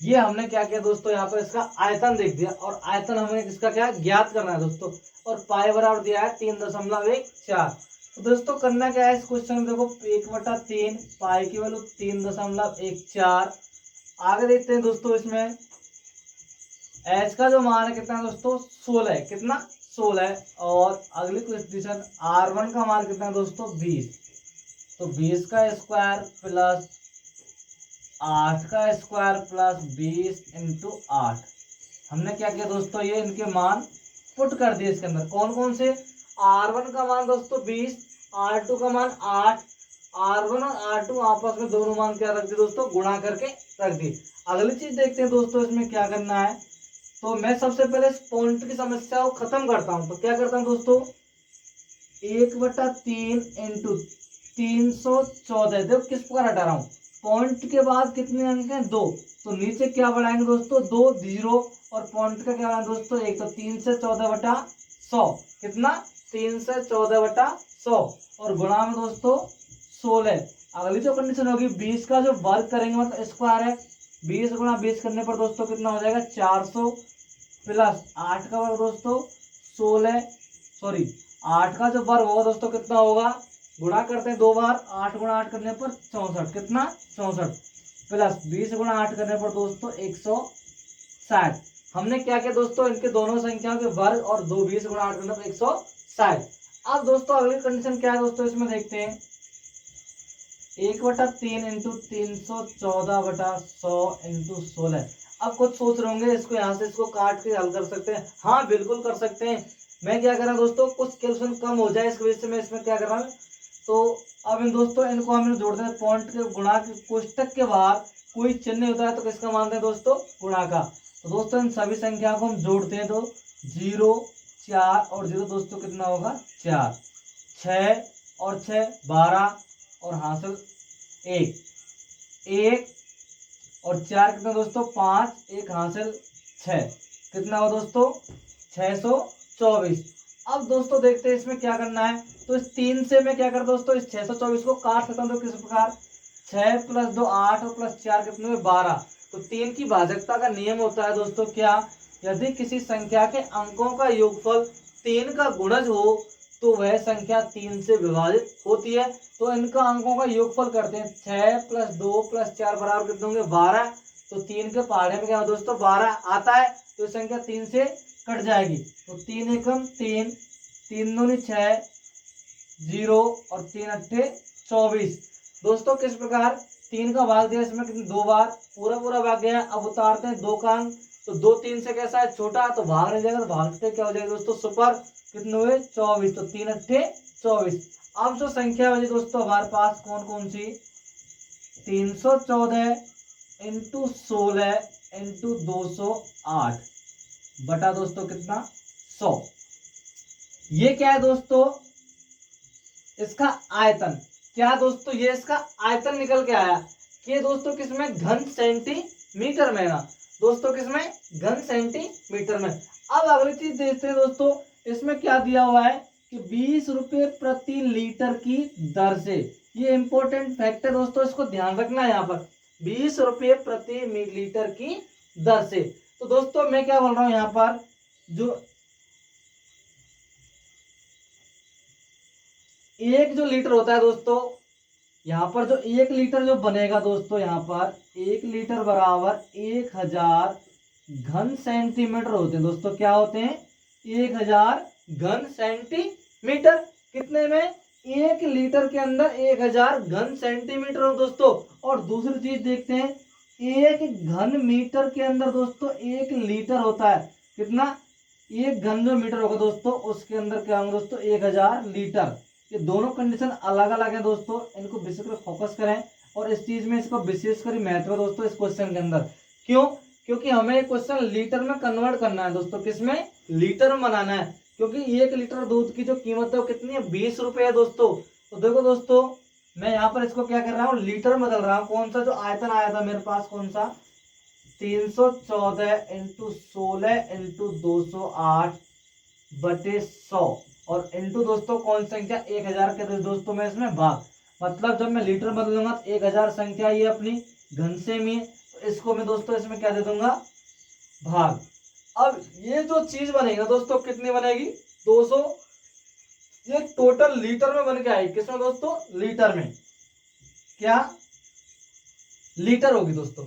ये हमने क्या किया दोस्तों, यहाँ पर इसका आयतन देख दिया, और आयतन हमें इसका क्या ज्ञात करना है दोस्तों। और पाई बराबर दिया है 3.14। तो दोस्तों करना क्या है इस क्वेश्चन में, देखो 1/3 पाई की वैल्यू 3.14। आगे देखते हैं दोस्तों, इसमें एच का जो मान है कितना दोस्तों, 16, कितना 16। और अगली क्वेश्चन R1 का मान कितना दोस्तों, 20। तो 20 का स्क्वायर प्लस 8 का स्क्वायर प्लस 20 इंटू 8। हमने क्या किया दोस्तों, ये इनके मान पुट कर दिए इसके अंदर, कौन कौन से, R1 का मान दोस्तों 20, R2 का मान 8, R1 और R2 आपस में दोनों मान क्या रख दिए दोस्तों, गुणा करके रख दिए। अगली चीज देखते हैं दोस्तों, इसमें क्या करना है। तो मैं सबसे पहले इस पॉइंट की समस्या को खत्म करता हूं। तो क्या करता हूं दोस्तों, 1/3 इंटू 314, देखो किस प्रकार हटा रहा हूं, पॉइंट के बाद कितने अंक हैं, 2। तो नीचे क्या बढ़ाएंगे दोस्तों, 2 0, और पॉइंट का क्या है दोस्तों 1। तो 3 से 14/100, कितना 3 से 14/100, और गुणा में दोस्तों 16। अगली जो कंडीशन होगी, 20 का जो वर्ग करेंगे मतलब स्क्वायर है, 20 गुणा 20 करने पर दोस्तों कितना हो जाएगा 400, प्लस 8 का वर्ग दोस्तों 16, सॉरी 8 का जो वर्ग होगा दोस्तों कितना होगा, गुणा करते हैं 2 बार, 8 गुणा 8 करने पर 64, कितना 64, प्लस 20 गुणा 8 करने पर दोस्तों 160। हमने क्या किया दोस्तों, इनके दोनों संख्याओं के वर्ग और 20 गुणा 8 करने पर 160। अब दोस्तों अगली कंडीशन क्या है दोस्तों, इसमें देखते हैं 1/3 इंटू 314/100 इंटू 16। अब कुछ सोच रहे होंगे, इसको यहाँ से इसको काट के हल कर सकते हैं, हाँ बिल्कुल कर सकते हैं। मैं क्या कर रहा हूँ दोस्तों, कुछ कैलकुलेशन कम हो जाए इस वजह से मैं इसमें क्या कर रहा हूँ। तो अब इन दोस्तों इनको हम जोड़ते हैं, पॉइंट के गुणा के कोष्टक के बाहर कोई चिन्ह होता है तो किसका मानते हैं दोस्तों, गुणा का। तो दोस्तों इन सभी संख्या को हम जोड़ते हैं, तो 0 4 और 0 दोस्तों कितना होगा 4, 6 और 6 12, और हासिल 1 1 और 4 कितना दोस्तों 5, 1 हासिल 6, कितना हो दोस्तों 624। अब दोस्तों देखते हैं इसमें क्या करना है। तो इस 3 से मैं क्या कर दोस्तों, इस 624 को काट सकता हूँ, तो किस प्रकार 6 + 2 8 और प्लस 4 कितने में 12। तो 3 की भाजकता का नियम होता है दोस्तों क्या, यदि किसी संख्या के अंकों का योगफल 3 का गुणज हो तो वह संख्या 3 से विभाजित होती है। तो इनका अंकों का योगफल करते हैं, 6 + 2 + 4 बराबर कितने होंगे 12। तो 3 के पहाड़े में क्या हो दोस्तों 12 आता है, तो संख्या 3 से कट जाएगी। तो 3 एकम 3, 3 दूनी 6, 0 और 3 अट्ठे 24। दोस्तों किस प्रकार 3 का भाग दिया इसमें कितने 2 बार, पूरा पूरा भाग गया। अब उतारते हैं 2 का अंक, तो 2 3 से कैसा है छोटा, तो भाग नहीं जाएगा, तो भाग से क्या हो जाएगा दोस्तों सुपर। कितने हुए 24, तो 3 अट्ठे 24। अब जो संख्या बची दोस्तों हमारे पास कौन कौन सी, 314 इंटू 16 इंटू 208 बटा दोस्तों कितना 100। ये क्या है दोस्तों, इसका आयतन। क्या दोस्तों, ये इसका आयतन निकल के आया कि दोस्तों किसमें, घन सेंटीमीटर में ना दोस्तों, किसमें, घन सेंटीमीटर में। अब अगली चीज देखते हैं दोस्तों, इसमें क्या दिया हुआ है कि 20 रुपए प्रति लीटर की दर से। ये इंपॉर्टेंट फैक्ट है दोस्तों, इसको ध्यान रखना है यहाँ पर, 20 रुपए प्रति लीटर की दर से। तो दोस्तों मैं क्या बोल रहा हूं यहाँ पर, जो एक जो लीटर होता है दोस्तों, यहाँ पर जो 1 लीटर जो बनेगा दोस्तों, यहाँ पर 1 लीटर बराबर 1000 घन सेंटीमीटर होते हैं दोस्तों। क्या होते हैं, 1000 घन सेंटीमीटर। कितने में, 1 लीटर के अंदर 1000 घन सेंटीमीटर हो दोस्तों। और दूसरी चीज देखते हैं, 1 घन मीटर के अंदर दोस्तों 1 लीटर होता है। कितना, 1 घन जो मीटर होगा दोस्तों, उसके अंदर क्या होंगे दोस्तों 1000 लीटर। ये दोनों कंडीशन अलग अलग है दोस्तों, इनको विशेषकर फोकस करें और इस चीज में इसको विशेषकर महत्व है दोस्तों इस क्वेश्चन के अंदर। क्यों, क्योंकि हमें ये क्वेश्चन लीटर में कन्वर्ट करना है दोस्तों, किसमें, लीटर में बनाना है। क्योंकि 1 लीटर दूध की जो कीमत है वो कितनी है, 20 रुपए है दोस्तों। तो देखो दोस्तों, मैं यहाँ पर इसको क्या कर रहा हूँ, लीटर में बदल रहा हूँ। कौन सा जो आयतन आया था मेरे पास, कौन सा, 314 इंटू 16 इंटू 208 बटे 100 और इंटू दोस्तों कौन संख्या 1000 के दोस्तों में इसमें भाग। मतलब जब मैं लीटर बदलूंगा तो 1000 संख्या ये अपनी घन से में, तो इसको मैं दोस्तों इसमें क्या दे दूंगा, भाग। अब ये जो चीज बनेगी दोस्तों कितनी बनेगी, 200। ये टोटल लीटर में बन के आएगी, किसमें दोस्तों, लीटर में। क्या, लीटर होगी दोस्तों।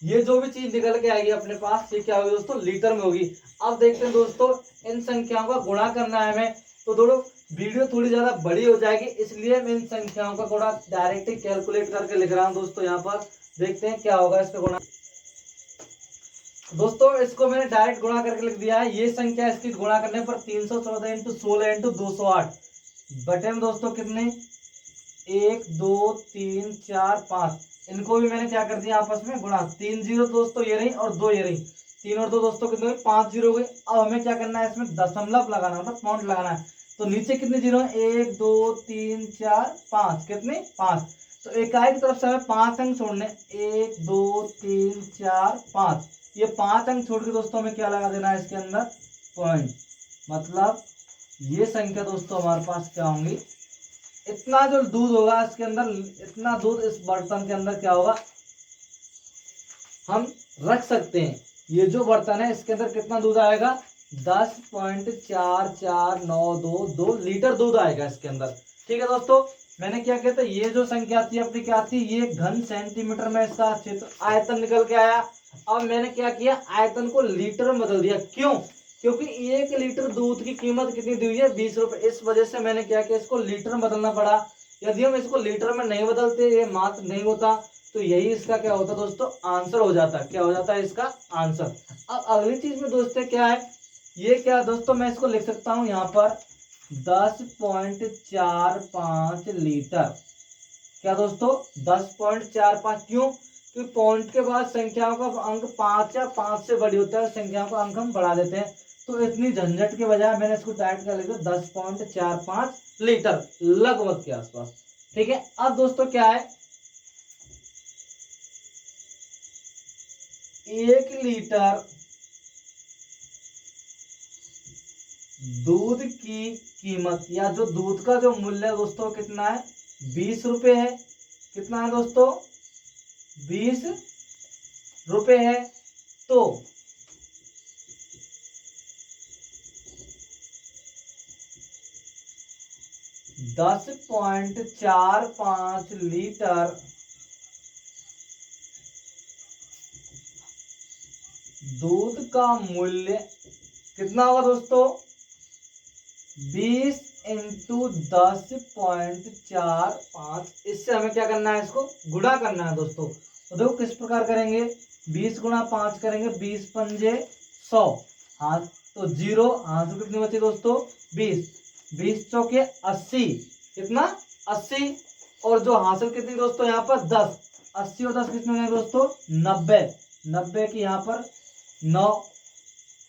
ये जो भी चीज निकल के आएगी अपने पास, ये क्या होगी दोस्तों, लीटर में होगी। अब देखते हैं दोस्तों, इन संख्याओं का गुणा करना है हमें। तो दोस्तों वीडियो थोड़ी ज्यादा बड़ी हो जाएगी, इसलिए मैं इन संख्याओं का गुणा डायरेक्ट ही कैलकुलेट करके लिख रहा हूं दोस्तों। यहाँ पर देखते हैं क्या होगा इसका गुणा। दोस्तों इसको मैंने डायरेक्ट गुणा करके लिख दिया है। ये संख्या इसकी गुणा करने पर 314 इंटू 16 इंटू 208 बटे में दोस्तों कितने, 1 2 3 4 5। इनको भी मैंने क्या कर दिया आपस में गुणा, 3 जीरो दोस्तों ये रही और 2 ये रही, 3 और 2 दोस्तों कितने हुए, 5 जीरो हो गए। अब हमें क्या करना है, इसमें दशमलव लगाना, मतलब पॉइंट लगाना है। तो नीचे कितने जीरो है, 1 2 3 4 5, कितने 5। तो इकाई की तरफ से हमें 5 अंक छोड़ने, 1 2 3 4 5। ये 5 अंक छोड़ के दोस्तों हमें क्या लगा देना है इसके अंदर, पॉइंट। मतलब ये संख्या दोस्तों हमारे पास क्या होंगी, इतना जो दूध होगा इसके अंदर, इतना दूध इस बर्तन के अंदर क्या होगा, हम रख सकते हैं। ये जो बर्तन है इसके अंदर कितना दूध आएगा, 10.4492 लीटर दूध आएगा इसके अंदर। ठीक है दोस्तों, मैंने क्या किया था, ये जो संख्या थी अपनी क्या थी, ये घन सेंटीमीटर में इसका क्षेत्र आयतन निकल के आया। अब मैंने क्या किया, आयतन को लीटर में बदल दिया। क्यों, क्योंकि 1 लीटर दूध की कीमत कितनी दी हुई है, 20 रुपए। इस वजह से मैंने क्या किया, इसको लीटर में बदलना पड़ा। यदि हम इसको लीटर में नहीं बदलते, ये मात्र नहीं होता, तो यही इसका क्या होता दोस्तों, आंसर हो जाता। क्या हो जाता है इसका आंसर। अब अगली चीज में दोस्तों क्या है, ये क्या दोस्तों, मैं इसको लिख सकता हूं यहाँ पर 10.45 लीटर। क्या दोस्तों, 10.45। क्यों, कि पॉइंट के बाद संख्याओं का अंक 5 या 5 से बड़ी होता है, संख्याओं का अंक हम बढ़ा देते हैं। तो इतनी झंझट के बजाय मैंने इसको डायरेक्ट कर लिया 10.45 लीटर लगभग के आसपास। ठीक है, अब दोस्तों क्या है, 1 लीटर दूध की कीमत या जो दूध का जो मूल्य है दोस्तों कितना है, 20 रुपए है। कितना है दोस्तों, 20 रुपए है। तो 10.45 लीटर दूध का मूल्य कितना होगा दोस्तों, 20 इंटू 10.45। इससे हमें क्या करना है, इसको गुणा करना है दोस्तों। तो देखो किस प्रकार करेंगे, 20 गुणा 5 करेंगे, 20 पंजे 100, हाथ तो 0 आंसर कितनी बची दोस्तों 20, 20 चौके 80, कितना 80, और जो हासिल कितनी दोस्तों यहाँ पर 10, 80 और 10 कितने हुए दोस्तों 90, 90 की यहाँ पर 9।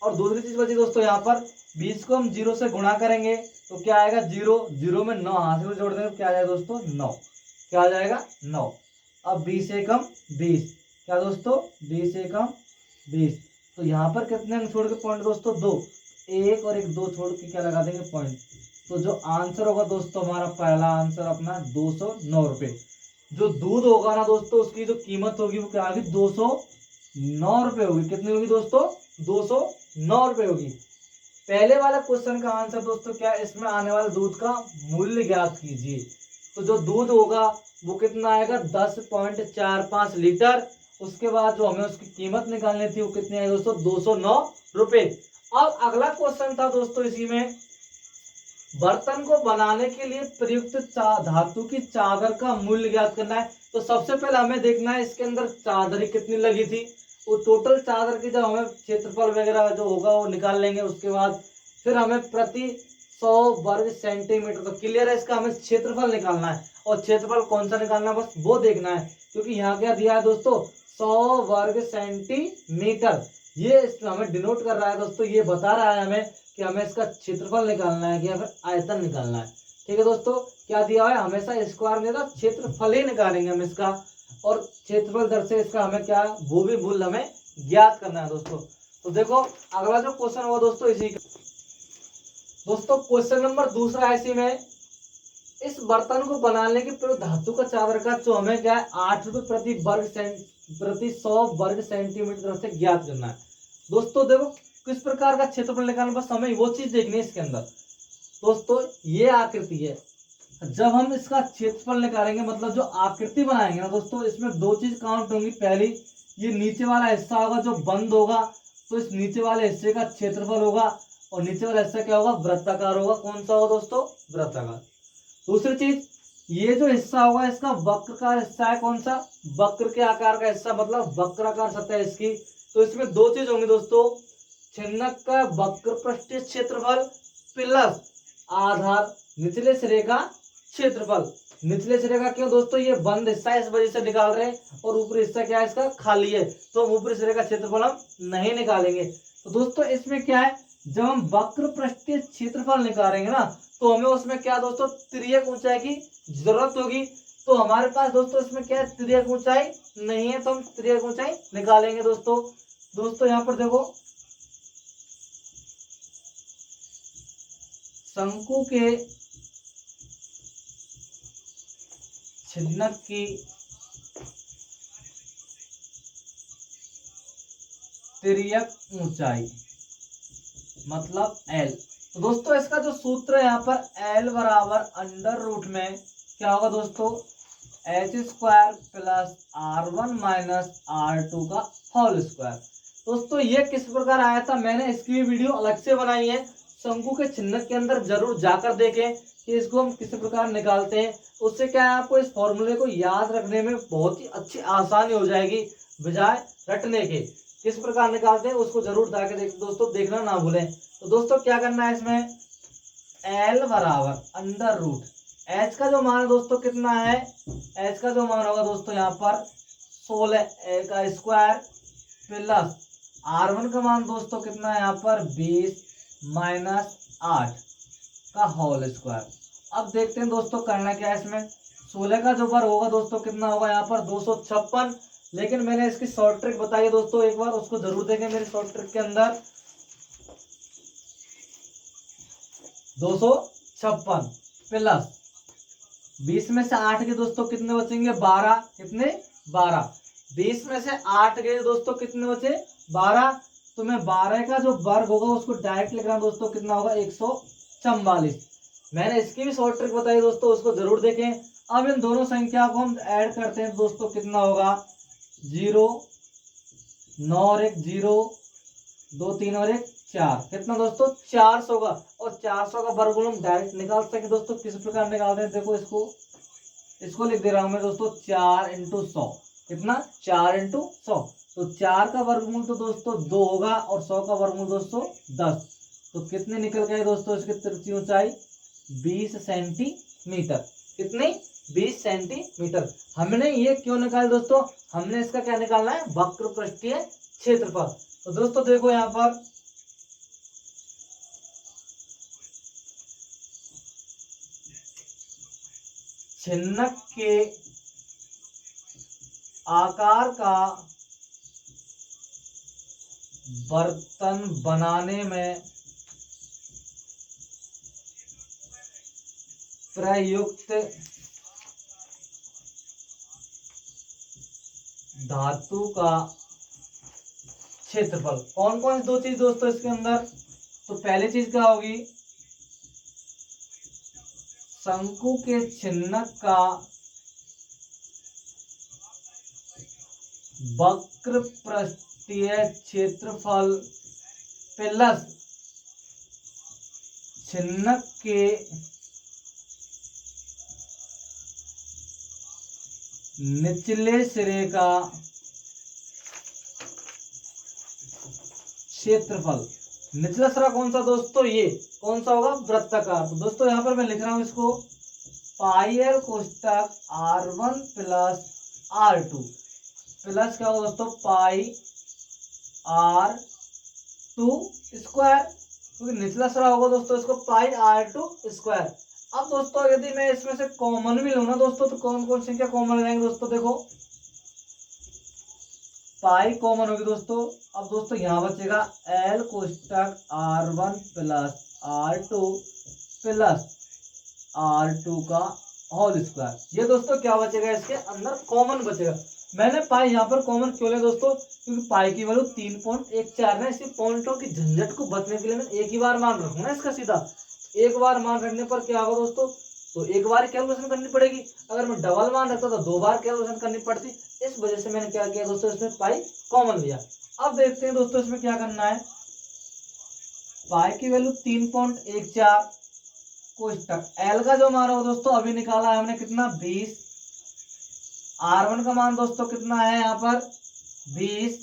और दूसरी चीज बची दोस्तों यहाँ पर 20 को हम 0 से गुणा करेंगे तो क्या आएगा 0, 0 में 9 हासिल में जोड़ देंगे तो क्या आ जाएगा दोस्तों 9, क्या आ जाएगा 9। अब 20 एकम 20, क्या दोस्तों 20 एकम 20, तो यहाँ पर कितने अंक छोड़ के पॉइंट दोस्तों 2, 1 और 1 2 छोड़ के क्या लगा देंगे पॉइंट। तो जो आंसर होगा दोस्तों हमारा पहला आंसर अपना 209 रुपये। जो दूध होगा ना दोस्तों उसकी जो कीमत होगी वो क्या होगी 209 रुपये होगी। कितनी होगी दोस्तों 209 रुपये होगी। पहले वाला क्वेश्चन का आंसर दोस्तों क्या है, इसमें आने वाले दूध का मूल्य ज्ञात कीजिए। तो जो दूध होगा वो कितना आएगा 10.45 लीटर। उसके बाद जो हमें उसकी कीमत निकालनी थी वो कितनी आई दोस्तों 209 रुपये। अब अगला क्वेश्चन था दोस्तों इसी में, बर्तन को बनाने के लिए प्रयुक्त धातु की चादर का मूल्य ज्ञात करना है। तो सबसे पहले हमें देखना है इसके अंदर चादर कितनी लगी थी, वो टोटल चादर की जब हमें क्षेत्रफल वगैरह जो होगा वो निकाल लेंगे। उसके बाद फिर हमें प्रति 100 वर्ग सेंटीमीटर, तो क्लियर है इसका हमें क्षेत्रफल निकालना है। और क्षेत्रफल कौन सा निकालना है बस वो देखना है, क्योंकि यहाँ क्या दिया है दोस्तों 100 वर्ग सेंटीमीटर। ये हमें डिनोट कर रहा है दोस्तों, ये बता रहा है हमें कि हमें इसका क्षेत्रफल निकालना है या फिर आयतन निकालना है। ठीक है दोस्तों, क्या दिया है हमेशा स्क्वायर नहीं था, क्षेत्रफल ही निकालेंगे हम इसका। और क्षेत्रफल दर से इसका हमें क्या वो भी मूल्य हमें ज्ञात करना है दोस्तों। तो देखो अगला जो क्वेश्चन हुआ दोस्तों इसी का दोस्तों क्वेश्चन नंबर दूसरा है इसी में, इस बर्तन को बनाने के प्रयोग धातु का चादर का जो हमें क्या है 8 रुपये प्रति 100 वर्ग सेंटीमीटर से ज्ञात करना है। दोस्तों देखो किस प्रकार का क्षेत्रफल निकालना, बस हमें वो चीज देखनी है इसके अंदर। दोस्तों ये आकृति है, जब हम इसका क्षेत्रफल निकालेंगे मतलब जो आकृति बनाएंगे ना दोस्तों, इसमें दो चीज काउंट होंगी। पहली ये नीचे वाला हिस्सा होगा जो बंद होगा, तो इस नीचे वाले हिस्से का क्षेत्रफल होगा। और नीचे वाला हिस्सा क्या होगा वृत्ताकार होगा। कौन सा होगा दोस्तों वृत्ताकार। दूसरी चीज ये जो हिस्सा होगा इसका वक्रकार हिस्सा है। कौन सा वक्र के आकार का हिस्सा, मतलब वक्राकार सतह इसकी। तो इसमें दो चीज होंगी दोस्तों, छिन्नक का वक्र पृष्ठीय क्षेत्रफल प्लस आधार निचले सिरे का क्षेत्रफल। निचले सिरे का क्यों दोस्तों, ये बंद हिस्सा है इस वजह से निकाल रहे हैं, और ऊपरी हिस्सा क्या है इसका खाली है, तो हम ऊपरी सिरे का क्षेत्रफल हम नहीं निकालेंगे। तो दोस्तों इसमें क्या है, जब हम वक्र पृष्ठीय क्षेत्रफल निकालेंगे ना तो हमें उसमें क्या दोस्तों तिर्यक ऊंचाई की जरूरत होगी। तो हमारे पास दोस्तों इसमें क्या है तिर्यक ऊंचाई नहीं है, तो हम तिर्यक ऊंचाई निकालेंगे दोस्तों। दोस्तों यहाँ पर देखो शंकु के छिन्नक की तिर्यक ऊंचाई मतलब L। तो दोस्तों इसका जो सूत्र है यहाँ पर L बराबर अंडर रूट में क्या होगा दोस्तों h² plus r1 minus r2 का होल स्क्वायर। दोस्तों ये किस प्रकार आया था, मैंने इसकी भी वीडियो अलग से बनाई है, शंकु के छिन्नक के अंदर जरूर जाकर देखें कि इसको हम किस प्रकार निकालते हैं। उससे क्या है आपको इस फॉर्मूले को याद रखने में बहुत ही अच्छी आसानी हो जाएगी बजाय रटने के। किस प्रकार निकालते हैं उसको जरूर जाके दोस्तों देखना ना भूलें। तो दोस्तों क्या करना है इसमें L बराबर अंडर रूट H का जो मान है दोस्तों कितना है, H का जो मान होगा दोस्तों यहाँ पर 16 का स्क्वायर प्लस R1 का मान दोस्तों कितना है यहाँ पर 20 माइनस 8 का होल स्क्वायर। अब देखते हैं दोस्तों करना क्या है इसमें, 16 का जो वर्ग होगा दोस्तों कितना होगा यहाँ पर 256। लेकिन मैंने इसकी शॉर्ट ट्रिक बताई है दोस्तों, एक बार उसको जरूर देखें मेरी शॉर्ट ट्रिक के अंदर। 256 प्लस 20 में से 8 के दोस्तों कितने बचेंगे 12, कितने 12। 20 में से 8 के दोस्तों कितने बचे 12, तो मैं 12 का जो वर्ग होगा उसको डायरेक्ट लिख रहा हूं दोस्तों, कितना होगा 144। मैंने इसकी भी शॉर्ट ट्रिक बताई दोस्तों, उसको जरूर देखें। अब इन दोनों संख्या को हम ऐड करते हैं दोस्तों, कितना होगा 0 9 और 1 0 2 3 और 1 4, कितना दोस्तों 400 का। और 400 का वर्गमूल हम डायरेक्ट निकाल सके दोस्तों, किस प्रकार निकालते हैं देखो इसको लिख दे रहा हूं मैं दोस्तों 4 इंटू 100, कितना 4 इंटू 100। तो 4 का वर्गमूल तो दोस्तों 2 होगा और 100 का वर्गमूल दोस्तों 10। तो कितने निकल गए दोस्तों इसकी त्रिज्यी ऊंचाई? 20 सेंटीमीटर। कितनी? 20 सेंटीमीटर। हमने ये क्यों निकाला दोस्तों? हमने इसका क्या निकालना है? वक्र पृष्ठीय क्षेत्रफल। तो दोस्तों देखो यहाँ पर छिन्नक के आकार का बर्तन बनाने में प्रयुक्त धातु का क्षेत्रफल। कौन कौन सी दो चीज दोस्तों इसके अंदर? तो पहली चीज क्या होगी? शंकु के छिन्नक का वक्र पृष्ठीय क्षेत्रफल प्लस छिन्नक के निचले सिरे का क्षेत्रफल। निचला सिरा कौन सा दोस्तों? ये कौन सा होगा? वृत्ताकार। तो दोस्तों यहां पर मैं लिख रहा हूं इसको पाई एल कोष्टक R1 प्लस R2 प्लस क्या होगा दोस्तों? पाई R2 स्क्वायर, क्योंकि निचला सिरा होगा दोस्तों इसको पाई R2 स्क्वायर। अब दोस्तों यदि मैं इसमें से कॉमन भी लूँ ना दोस्तों, तो कौन कौन संख्या कॉमन हो जाएंगे दोस्तों? देखो पाई कॉमन होगी दोस्तों। अब दोस्तों यहाँ बचेगा एल कोष्टक R1 plus R2 plus R2 का होल स्क्वायर। ये दोस्तों क्या बचेगा? इसके अंदर कॉमन बचेगा। मैंने पाई यहाँ पर कॉमन क्यों लिया दोस्तों? क्योंकि पाई की वैल्यू 3.14 है। इसी पॉइंटों की झंझट को बचने के लिए मैं एक ही बार मान रखूंगा इसका सीधा। एक बार मान रखने पर क्या होगा दोस्तों? तो एक बार कैलकुलेशन करनी पड़ेगी। अगर मैं डबल मान रखता तो 2 बार कैलकुलेशन करनी पड़ती। इस वजह से मैंने क्या किया दोस्तों? इसमें पाई कॉमन लिया। अब देखते हैं दोस्तों इसमें क्या करना है। पाई की वैल्यू 3.14 कोष्टक एल का जो मान होगा दोस्तों अभी निकाला है हमने कितना? 20। R1 का मान दोस्तों कितना है यहाँ पर? 20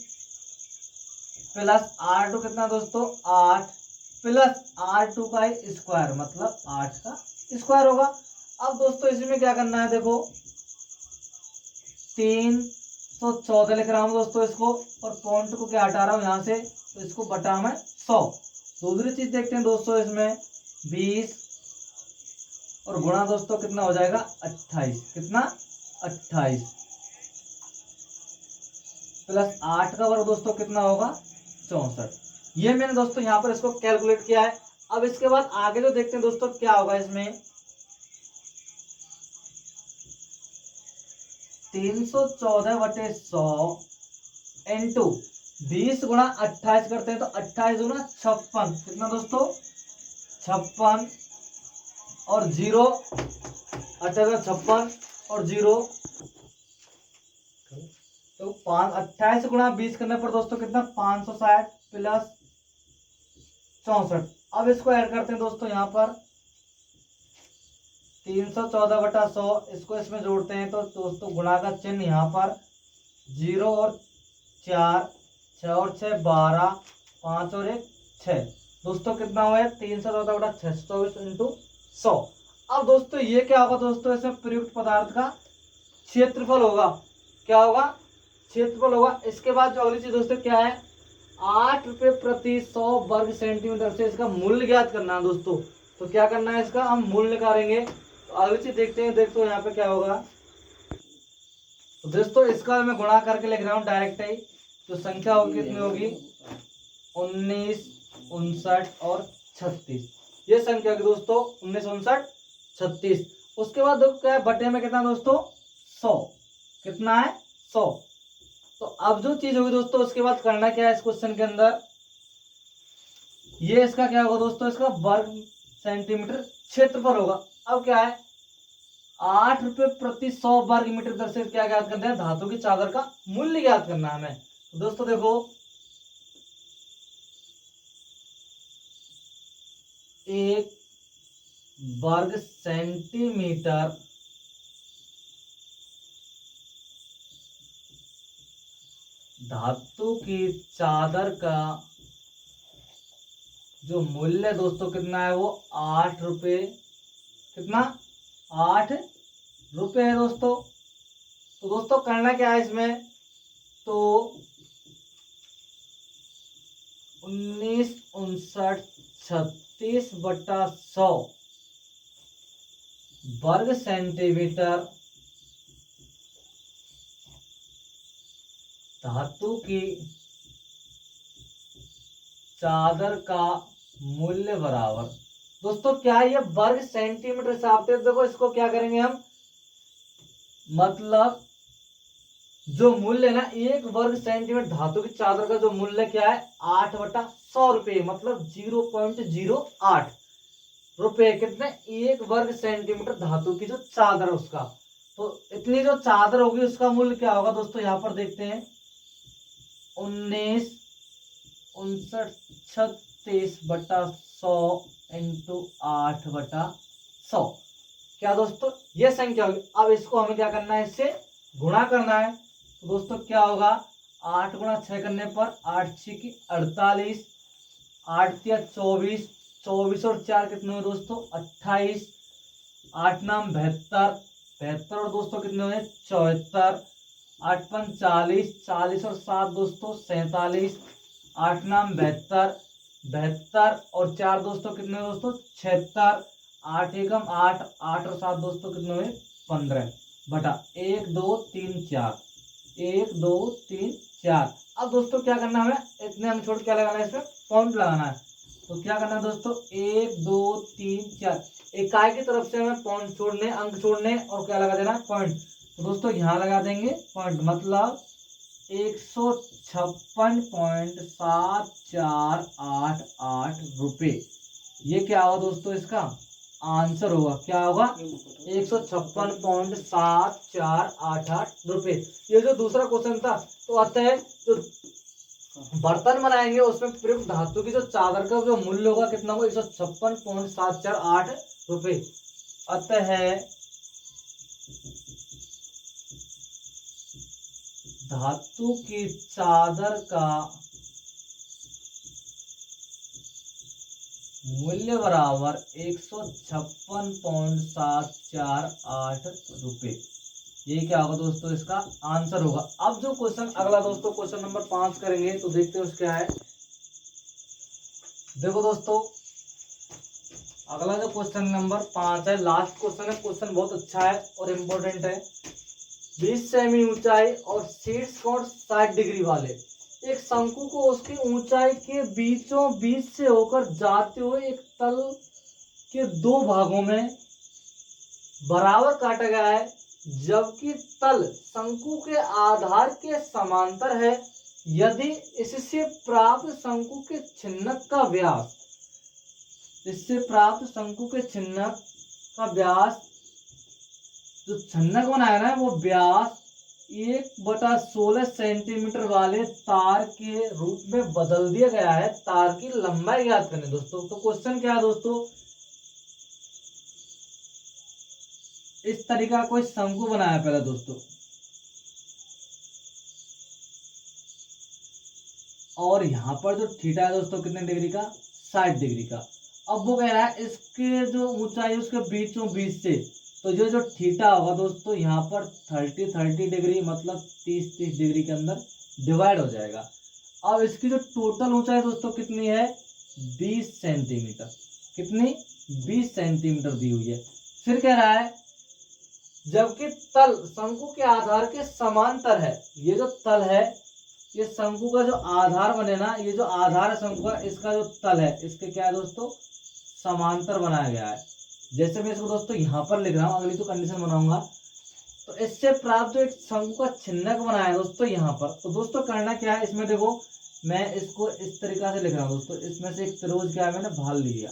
प्लस R2 कितना दोस्तों? 8 प्लस R2 का स्क्वायर, मतलब 8 का स्क्वायर होगा। अब दोस्तों इसमें क्या करना है? देखो 314 लिख रहा हूं दोस्तों इसको, और पॉइंट को क्या हटा रहा हूं यहाँ से, तो इसको बटा मैं 100। दूसरी चीज देखते हैं दोस्तों इसमें 20 और गुणा दोस्तों कितना हो जाएगा? 28। कितना? 28 प्लस 8 का वर्ग दोस्तों कितना होगा? 64। ये मैंने दोस्तों यहाँ पर इसको कैलकुलेट किया है। अब इसके बाद आगे जो देखते हैं दोस्तों क्या होगा इसमें, 314/100 इंटू 20 गुणा 28 करते हैं तो 28 गुणा 56। कितना दोस्तों? 56 और 0, 56 और 0, तो 28 गुणा 20 करने पर दोस्तों कितना? 560 प्लस 64। अब इसको ऐड करते हैं दोस्तों यहाँ पर 314/100, इसको इसमें जोड़ते हैं तो दोस्तों गुणा का चिन्ह यहाँ पर 0 और 4, 6 और 6 12, 5 और 1 6। दोस्तों कितना हुआ है? 314/624 इंटू 100। अब दोस्तों ये क्या होगा दोस्तों? इसमें प्रयुक्त पदार्थ का क्षेत्रफल होगा। क्या होगा? क्षेत्रफल होगा। इसके बाद जो अगली चीज दोस्तों क्या है? 8 रुपये प्रति 100 वर्ग सेंटीमीटर से इसका मूल्य ज्ञात करना है दोस्तों। तो क्या करना है? इसका हम मूल्य निकालेंगे। तो अगली चीज देखते हैं। देखते यहाँ पे क्या होगा। तो दोस्तों इसका मैं गुणा करके लिख रहा हूँ डायरेक्ट ही। तो संख्या होगी कितनी होगी? 19, 59 और 36। ये संख्या होगी दोस्तों 19, 59, 36। उसके बाद देखो क्या है? बटे में कितना दोस्तों? 100। कितना है? 100। तो अब जो चीज होगी दोस्तों उसके बाद करना क्या है इस क्वेश्चन के अंदर? ये इसका क्या होगा दोस्तों? इसका वर्ग सेंटीमीटर क्षेत्रफल होगा। अब क्या है? 8 रुपये प्रति 100 वर्ग मीटर दर से क्या ज्ञात करना है? धातु की चादर का मूल्य ज्ञात करना है हमें। तो दोस्तों देखो 1 वर्ग सेंटीमीटर धातु की चादर का जो मूल्य दोस्तों कितना है वो 8 रुपये, कितना 8 रुपये है दोस्तों। तो दोस्तों करना क्या है इसमें, तो 195936/100 वर्ग सेंटीमीटर धातु की चादर का मूल्य बराबर। दोस्तों क्या है ये वर्ग सेंटीमीटर हिसाब से, देखो इसको क्या करेंगे हम, मतलब जो मूल्य है ना, 1 वर्ग सेंटीमीटर धातु की चादर का जो मूल्य क्या है 8/100 रुपये, मतलब 0.08 रुपये, कितने 1 वर्ग सेंटीमीटर धातु की जो चादर है उसका। तो इतनी जो चादर होगी उसका मूल्य क्या होगा दोस्तों, यहाँ पर देखते हैं 195936/100 इंटू 8/100, क्या दोस्तों ये संख्या होगी। अब इसको हमें क्या करना है, इससे गुणा करना है। तो दोस्तों क्या होगा, 8 गुणा 6 करने पर 8 6 की 48, 8 तिया 24, 24 और 4 कितने हुए दोस्तों 28, 8 नाम 72, 72 और दोस्तों कितने हुए 74, 8 5 40, 40 और 7 दोस्तों 47, 8 नाम 72, 72 और 4 दोस्तों कितने हुए दोस्तों 76, 8 एकम 8, 8 और 7 दोस्तों कितने हुए 15 बटा 1 2 3 4, 1 2 3 4। अब दोस्तों क्या करना है, हमें इतने अंक छोड़ क्या लगाना है, इसमें पॉइंट लगाना है। तो क्या करना है दोस्तों 1 2 3 4, इकाई की तरफ से हमें पॉइंट छोड़ने, अंक छोड़ने और क्या लगा देना पॉइंट। तो दोस्तों यहाँ लगा देंगे पॉइंट, मतलब 156.7488 रुपये। ये क्या होगा दोस्तों, इसका आंसर होगा, क्या होगा 156.7488 रुपये। ये जो दूसरा क्वेश्चन था, तो आता है जो बर्तन बनाएंगे उसमें प्रयुक्त धातु की जो चादर का जो मूल्य होगा कितना होगा 156.748 रुपये। अतः धातु की चादर का मूल्य बराबर 156.748 रुपये। ये क्या होगा दोस्तों, इसका आंसर होगा। अब जो क्वेश्चन अगला दोस्तों क्वेश्चन नंबर 5 करेंगे, तो देखते हैं उसका है। देखो दोस्तों अगला जो क्वेश्चन नंबर 5 है, लास्ट क्वेश्चन है। क्वेश्चन बहुत अच्छा है और इम्पोर्टेंट है। 20 सेमी ऊंचाई और शीर्ष कोण 60 डिग्री वाले एक शंकु को उसकी ऊंचाई के बीचों बीच से होकर जाते हुए एक तल के 2 भागों में बराबर काटा गया है, जबकि तल शंकु के आधार के समांतर है। यदि इससे प्राप्त शंकु के छिन्नक का व्यास, इससे प्राप्त शंकु के छिन्नक का व्यास, जो छन्नक बनाया ना वो व्यास 1/16 सेंटीमीटर वाले तार के रूप में बदल दिया गया है, तार की लंबाई ज्ञात करनी दोस्तों। तो क्वेश्चन क्या है दोस्तों, इस तरीका कोई शंकु बनाया पहले दोस्तों, और यहाँ पर जो थीटा है दोस्तों कितने डिग्री का 60 डिग्री का। अब वो कह रहा है इसके जो ऊंचाई उसके बीचों बीच से, तो जो जो थीटा होगा दोस्तों यहाँ पर 30 डिग्री, मतलब 30 डिग्री के अंदर डिवाइड हो जाएगा। अब इसकी जो टोटल ऊंचाई दोस्तों कितनी है 20 सेंटीमीटर, कितनी 20 सेंटीमीटर दी हुई है। फिर कह रहा है जबकि तल शंकु के आधार के समांतर है। ये जो तल है, ये शंकु का जो आधार बने ना, ये जो आधार है शंकु का, इसका जो तल है इसके क्या है दोस्तों समांतर बनाया गया है। जैसे मैं इसको दोस्तों यहाँ पर लिख रहा हूँ, अगली तो कंडीशन बनाऊंगा। तो इससे प्राप्त जो एक शंकु का छिन्नक बनाया है दोस्तों यहाँ पर, तो दोस्तों करना क्या है, इसमें देखो मैं इसको इस तरीका से लिख रहा हूँ दोस्तों। इसमें से एक त्रिभुज क्या है मैंने भाल लिया,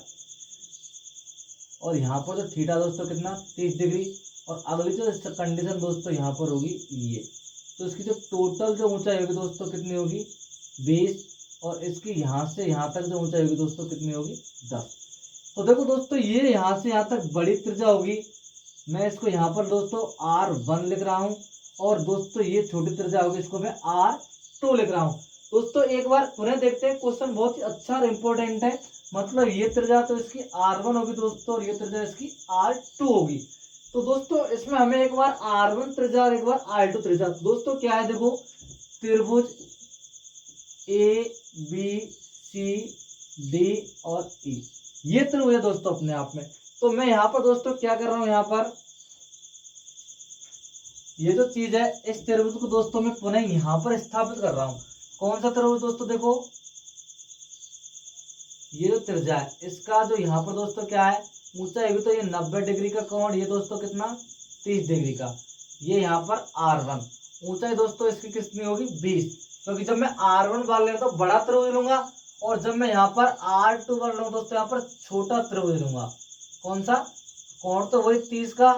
और यहाँ पर जो थीटा दोस्तों कितना 30 डिग्री, और अगली जो कंडीशन दोस्तों यहाँ पर होगी ये। तो इसकी जो टोटल जो ऊंचाई होगी दोस्तों कितनी होगी 20, और इसकी यहाँ से यहाँ तक जो ऊंचाई होगी दोस्तों कितनी होगी 10। तो देखो दोस्तों ये यहाँ से यहाँ तक बड़ी त्रिज्या होगी, मैं इसको यहाँ पर दोस्तों R1 लिख रहा हूँ, और दोस्तों ये छोटी त्रिज्या होगी, इसको मैं R2 लिख रहा हूँ। दोस्तों एक बार पुनः देखते हैं, क्वेश्चन बहुत ही अच्छा और इम्पोर्टेंट है। मतलब ये त्रिज्या तो इसकी R1 होगी दोस्तों, और ये त्रिज्या इसकी R2 होगी। तो दोस्तों इसमें हमें एक बार R1 त्रिज्या और एक बार R2 त्रिज्या, दोस्तों क्या है देखो, त्रिभुज ABCD और E, ये त्रिभुज है दोस्तों अपने आप में। तो मैं यहाँ पर दोस्तों क्या कर रहा हूँ, यहाँ पर ये जो चीज है इस त्रिभुज को दोस्तों मैं पुनः यहाँ पर स्थापित कर रहा हूँ। कौन सा त्रिभुज दोस्तों, देखो ये जो त्रिज्या है इसका जो यहाँ पर दोस्तों क्या है, ऊंचाई भी तो ये 90 डिग्री का कोण, ये दोस्तों कितना 30 डिग्री का, ये यहाँ पर R1, ऊंचाई दोस्तों इसकी कितनी होगी 20, क्योंकि जब मैं R1 बार ले तो बड़ा त्रिभुज लूंगा, और जब मैं यहाँ पर R2 बार लूंगा दोस्तों यहाँ पर छोटा त्रिभुज लूंगा। कौन सा, कोण तो वही 30 का,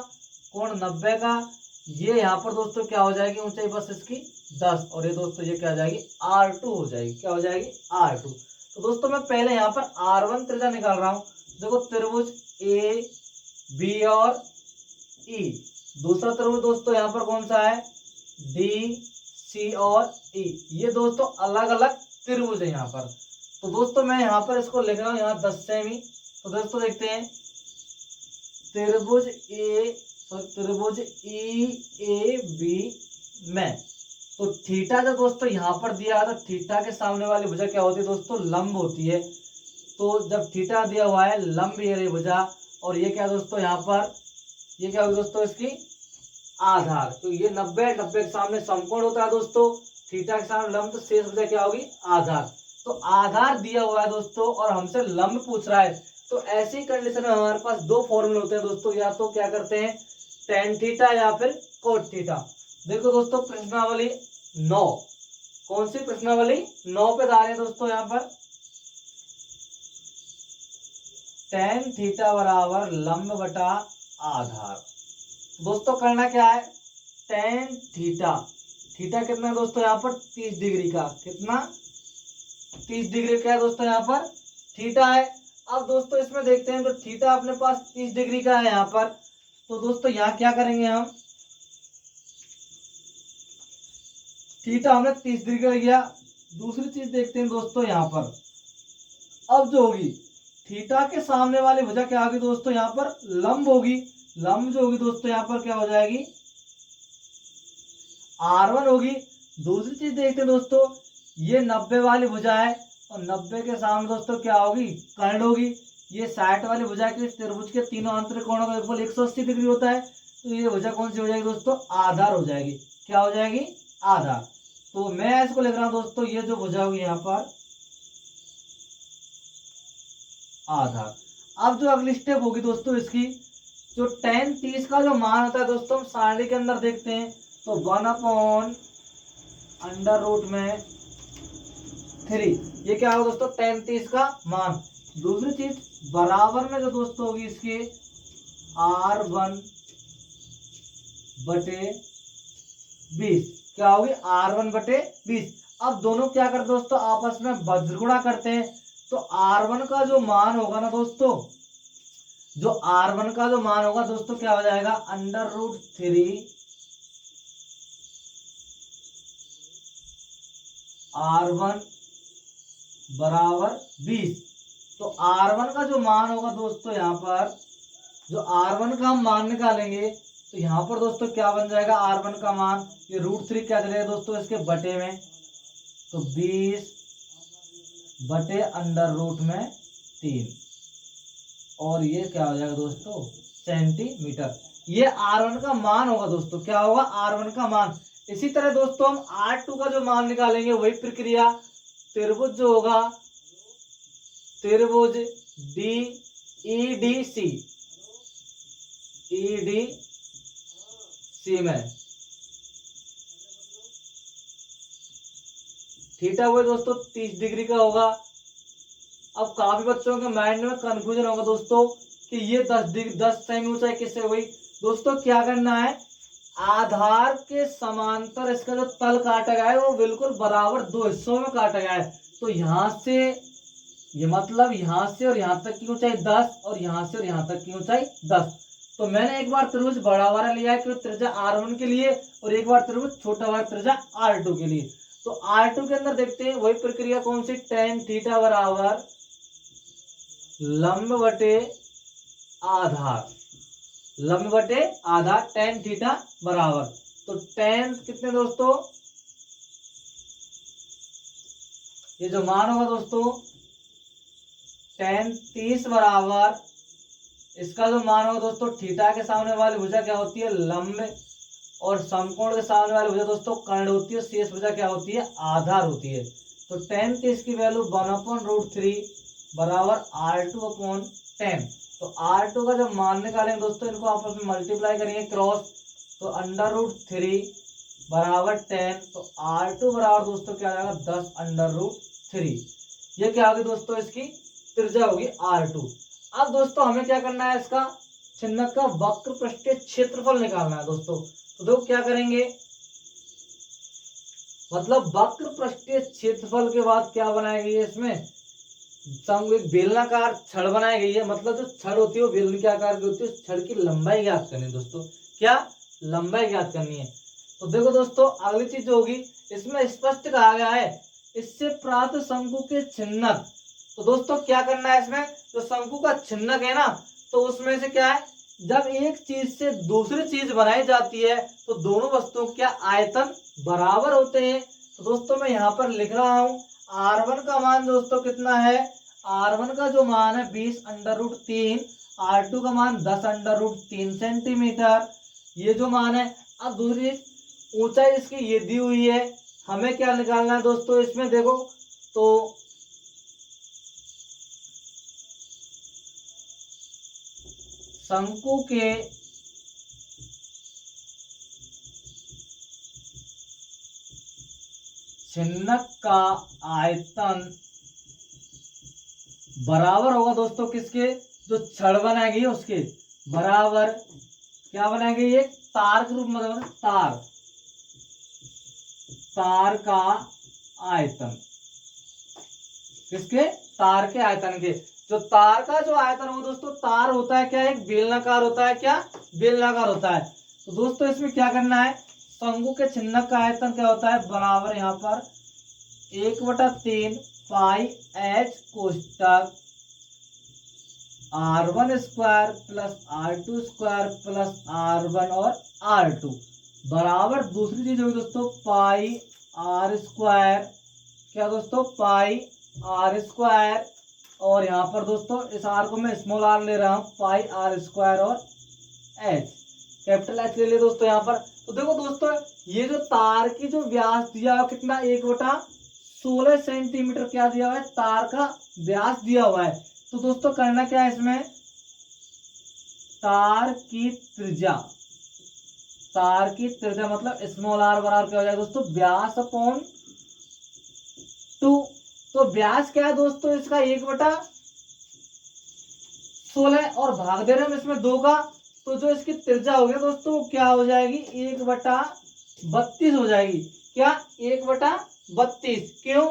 कोण 90 का, ये यहाँ पर दोस्तों क्या हो जाएगी ऊंचाई बस इसकी 10, और ये दोस्तों ये क्या हो जाएगी R2 हो जाएगी, क्या हो जाएगी R2। तो दोस्तों मैं पहले यहाँ पर R1 त्रिज्या निकाल रहा हूँ, देखो त्रिभुज A B और E, दूसरा त्रिभुज दोस्तों यहाँ पर कौन सा है D C और E, ये दोस्तों अलग अलग त्रिभुज है यहाँ पर। तो दोस्तों मैं यहाँ पर इसको लिख रहा हूँ यहाँ 10 सेमी। तो दोस्तों देखते हैं त्रिभुज त्रिभुज EAB में, तो थीटा जो दोस्तों यहाँ पर दिया है, तो थीटा के सामने वाली भुजा क्या होती है दोस्तों, लंब होती है। तो जब थीटा दिया हुआ है लंब ये रही भुजा, और ये क्या दोस्तों यहाँ पर ये क्या होगी दोस्तों इसकी आधार, तो ये 90 के सामने समकोण होता है दोस्तों, थीटा के सामने लंब, तो शेष भुजा क्या होगी आधार। तो आधार दिया हुआ है दोस्तों और हमसे लंब पूछ रहा है, तो ऐसी कंडीशन में हमारे पास दो फॉर्मूले होते हैं दोस्तों, या तो क्या करते हैं टेन थीटा या फिर कोट थीटा। देखो दोस्तों प्रश्नावली 9, कौन सी प्रश्नावली 9 पे जा रहे हैं दोस्तों, यहाँ पर टेन थीटा बराबर लंब बटा आधार। दोस्तों करना क्या है, टेन थीटा, थीटा कितना है दोस्तों यहाँ पर 30 डिग्री का, कितना 30 डिग्री क्या है दोस्तों यहाँ पर थीटा है। अब दोस्तों इसमें देखते हैं, तो थीटा अपने पास 30 डिग्री का है यहाँ पर, तो दोस्तों यहाँ क्या करेंगे हम, थीटा हमने 30 डिग्री का लिया। दूसरी चीज देखते हैं दोस्तों यहाँ पर, अब जो होगी थीटा के सामने वाली भुजा क्या होगी दोस्तों यहाँ पर लंब होगी, लंब जो होगी दोस्तों यहाँ पर क्या हो जाएगी R1 होगी। दूसरी चीज देखते हैं दोस्तों, ये 90 वाली भुजा है, और 90 के सामने दोस्तों क्या होगी कर्ण होगी। ये 60 वाली भुजा के त्रिभुज के तीनों अंतर कोणों का योगफल 180 डिग्री होता है, तो ये भुजा कौन सी हो जाएगी दोस्तों आधार हो जाएगी, क्या हो जाएगी आधार। तो मैं इसको लिख रहा हूं दोस्तों, ये जो भुजा होगी यहाँ पर आधार। अब जो अगली स्टेप होगी दोस्तों इसकी, जो tan 30 का जो मान होता है दोस्तों हम सारणी के अंदर देखते हैं, तो 1/√3, ये क्या होगा दोस्तों tan 30 का मान। दूसरी चीज बराबर में जो दोस्तों होगी इसकी R1/20, क्या होगी R1/20। अब दोनों क्या करते दोस्तों आपस में वज्रगुणा करते हैं, तो R1 का जो मान होगा ना दोस्तों, जो R1 का जो मान होगा दोस्तों क्या हो जाएगा √3 R1 बराबर 20। तो R1 का जो मान होगा दोस्तों यहाँ पर, जो R1 का हम मान निकालेंगे, तो यहाँ पर दोस्तों क्या बन जाएगा R1 का मान, ये √3 क्या चलेगा दोस्तों इसके बटे में, तो 20/√3, और ये क्या हो जाएगा दोस्तों सेंटीमीटर। ये R1 का मान होगा दोस्तों, क्या होगा R1 का मान। इसी तरह दोस्तों हम R2 का जो मान निकालेंगे, वही प्रक्रिया, त्रिभुज जो होगा त्रिभुज EDC में थीटा हुए दोस्तों 30 डिग्री का होगा। अब काफी बच्चों के माइंड में कंफ्यूजन होगा दोस्तों कि ये 10 सेमी ऊंचाई किससे हुई। दोस्तों क्या करना है, आधार के समांतर इसका जो तल काटा गया है वो बिल्कुल बराबर दो हिस्सों में काटा गया है। तो यहाँ से ये मतलब यहाँ से और यहाँ तक की ऊंचाई 10, और यहाँ से और यहाँ तक की ऊंचाई 10। तो मैंने एक बार त्रिभुज बड़ा वाला लिया है कि त्रिज्या R1 के लिए, और एक बार त्रिभुज छोटा वाला त्रिज्या R2 के लिए। तो R2 के अंदर देखते हैं वही प्रक्रिया कौन सी, tan थीटा बराबर लंब बटे आधार, लंब बटे आधार tan थीटा बराबर, तो tan कितने दोस्तों, ये जो मान होगा दोस्तों tan 30 बराबर, इसका जो मान होगा दोस्तों थीटा के सामने वाली भुजा क्या होती है, लंब, और समकोण के सामने वाली भुजा दोस्तों कर्ण होती है, शेष भुजा क्या होती है, आधार होती है। तो tan 30 की वैल्यू 1/√3 बराबर R2/10। तो R2 का जब मान निकालेंगे दोस्तों, इनको आपस में मल्टीप्लाई करेंगे क्रॉस, तो √3 बराबर 10, तो R2 बराबर दोस्तों क्या आ जाएगा 10/√3। ये क्या होगी दोस्तों, इसकी त्रिज्या होगी R2। अब दोस्तों हमें क्या करना है, इसका छिन्नक का वक्र पृष्ठीय क्षेत्रफल निकालना है दोस्तों। तो देखो क्या करेंगे, मतलब वक्र पृष्ठीय क्षेत्रफल के बाद क्या बनाई गई है, इसमें एक बेलनाकार छड़ बनाई गई है। मतलब जो छड़ होती है वो बेलन के आकार की होती है, उस छड़ की लंबाई ज्ञात करनी है दोस्तों, क्या लंबाई ज्ञात करनी है। तो देखो दोस्तों अगली चीज होगी, इसमें स्पष्ट कहा गया है इससे प्राप्त शंकु के छिन्नक। तो दोस्तों क्या करना है, इसमें जो शंकु का छिन्नक है ना, तो उसमें से क्या है, जब एक चीज से दूसरी चीज बनाई जाती है तो दोनों वस्तुओं के आयतन बराबर होते हैं। तो दोस्तों मैं यहाँ पर लिख रहा हूं R1 का मान दोस्तों कितना है, R1 का जो मान है 20/3, R2 का मान 10/3 सेंटीमीटर, ये जो मान है। अब दूसरी ऊंचाई इसकी ये दी हुई है, हमें क्या निकालना है दोस्तों, इसमें देखो तो शंकु के छिन्नक का आयतन बराबर होगा दोस्तों किसके, जो छड़ बनाई गई है उसके बराबर, क्या बनाई गई है, तार के रूप में, मतलब तार का आयतन, किसके, तार के आयतन के। जो तार का जो आयतन हो दोस्तों, तार होता है क्या, एक बेलनाकार होता है, क्या बेलनाकार होता है। तो दोस्तों इसमें क्या करना है, शंकु के छिन्नक का आयतन क्या होता है, बराबर यहाँ पर 1/3 पाई h कोष्टक R1 square plus R2 square plus R1 और R2 बराबर, दूसरी चीज होगी दोस्तों पाई R स्क्वायर, क्या दोस्तों, पाई R स्क्वायर, और यहाँ पर दोस्तों इस R को मैं स्मॉल r ले रहा हूँ, पाई R स्क्वायर और h, कैपिटल H ले लिया दोस्तों यहाँ पर। तो देखो दोस्तों ये जो तार की जो व्यास दिया हुआ कितना, 1/16 सेंटीमीटर क्या दिया हुआ है, तार का व्यास दिया हुआ है। तो दोस्तों करना क्या है, इसमें तार की त्रिज्या, तार की त्रिज्या मतलब स्मॉल r बराबर क्या हो जाएगा दोस्तों, व्यास अपॉन 2। तो व्यास क्या है दोस्तों इसका 1/16 और भाग दे रहे हैं हम इसमें 2 का, तो जो इसकी त्रिज्या होगी दोस्तों वो क्या हो जाएगी, 1/32 हो जाएगी, क्या 1/32। क्यों,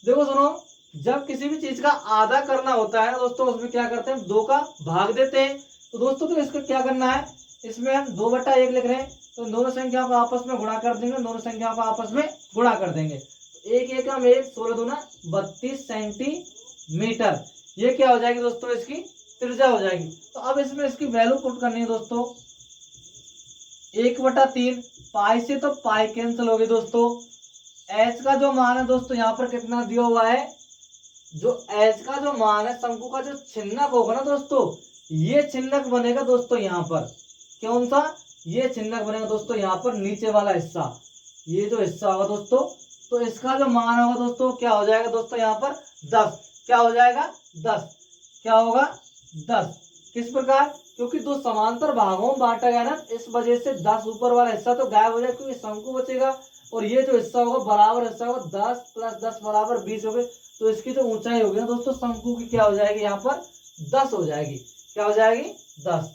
देखो सुनो, जब किसी भी चीज का आधा करना होता है दोस्तों, उसमें क्या करते हैं, 2 का भाग देते हैं। तो दोस्तों तो इसका क्या करना है, इसमें हम 2/1 लिख रहे हैं, तो दोनों संख्याओं को आपस में गुणा कर देंगे, दोनों संख्याओं को आपस में गुणा कर देंगे, तो 1 हम 1, 16 दूना 32 सेंटीमीटर, ये क्या हो जाएगी दोस्तों, इसकी त्रिज्या हो जाएगी। तो अब इसमें इसकी वैल्यू पुट करनी है दोस्तों, 1/3 पाई से तो पाई कैंसिल होगी दोस्तों, एच का जो मान है दोस्तों यहाँ पर कितना दिया हुआ है, जो एच का जो मान है, शंकु का जो छिन्नक होगा ना दोस्तों, ये छिन्नक बनेगा दोस्तों यहाँ पर, कौन सा, ये छिन्नक बनेगा दोस्तों यहाँ पर नीचे वाला हिस्सा, ये जो हिस्सा होगा दोस्तों, तो इसका जो मान होगा दोस्तों क्या हो जाएगा दोस्तों यहाँ पर 10, क्या हो जाएगा 10, क्या होगा 10। किस प्रकार, क्योंकि दो समांतर भागों में बांटा गया ना, इस वजह से 10 ऊपर वाला हिस्सा तो गायब हो जाएगा, क्योंकि शंकु बचेगा, और ये जो हिस्सा होगा बराबर हिस्सा होगा, 10 + 10 बराबर 20 हो गए। तो इसकी जो ऊंचाई होगी ना दोस्तों शंकु की, क्या हो जाएगी यहाँ पर 10 हो जाएगी, क्या हो जाएगी 10।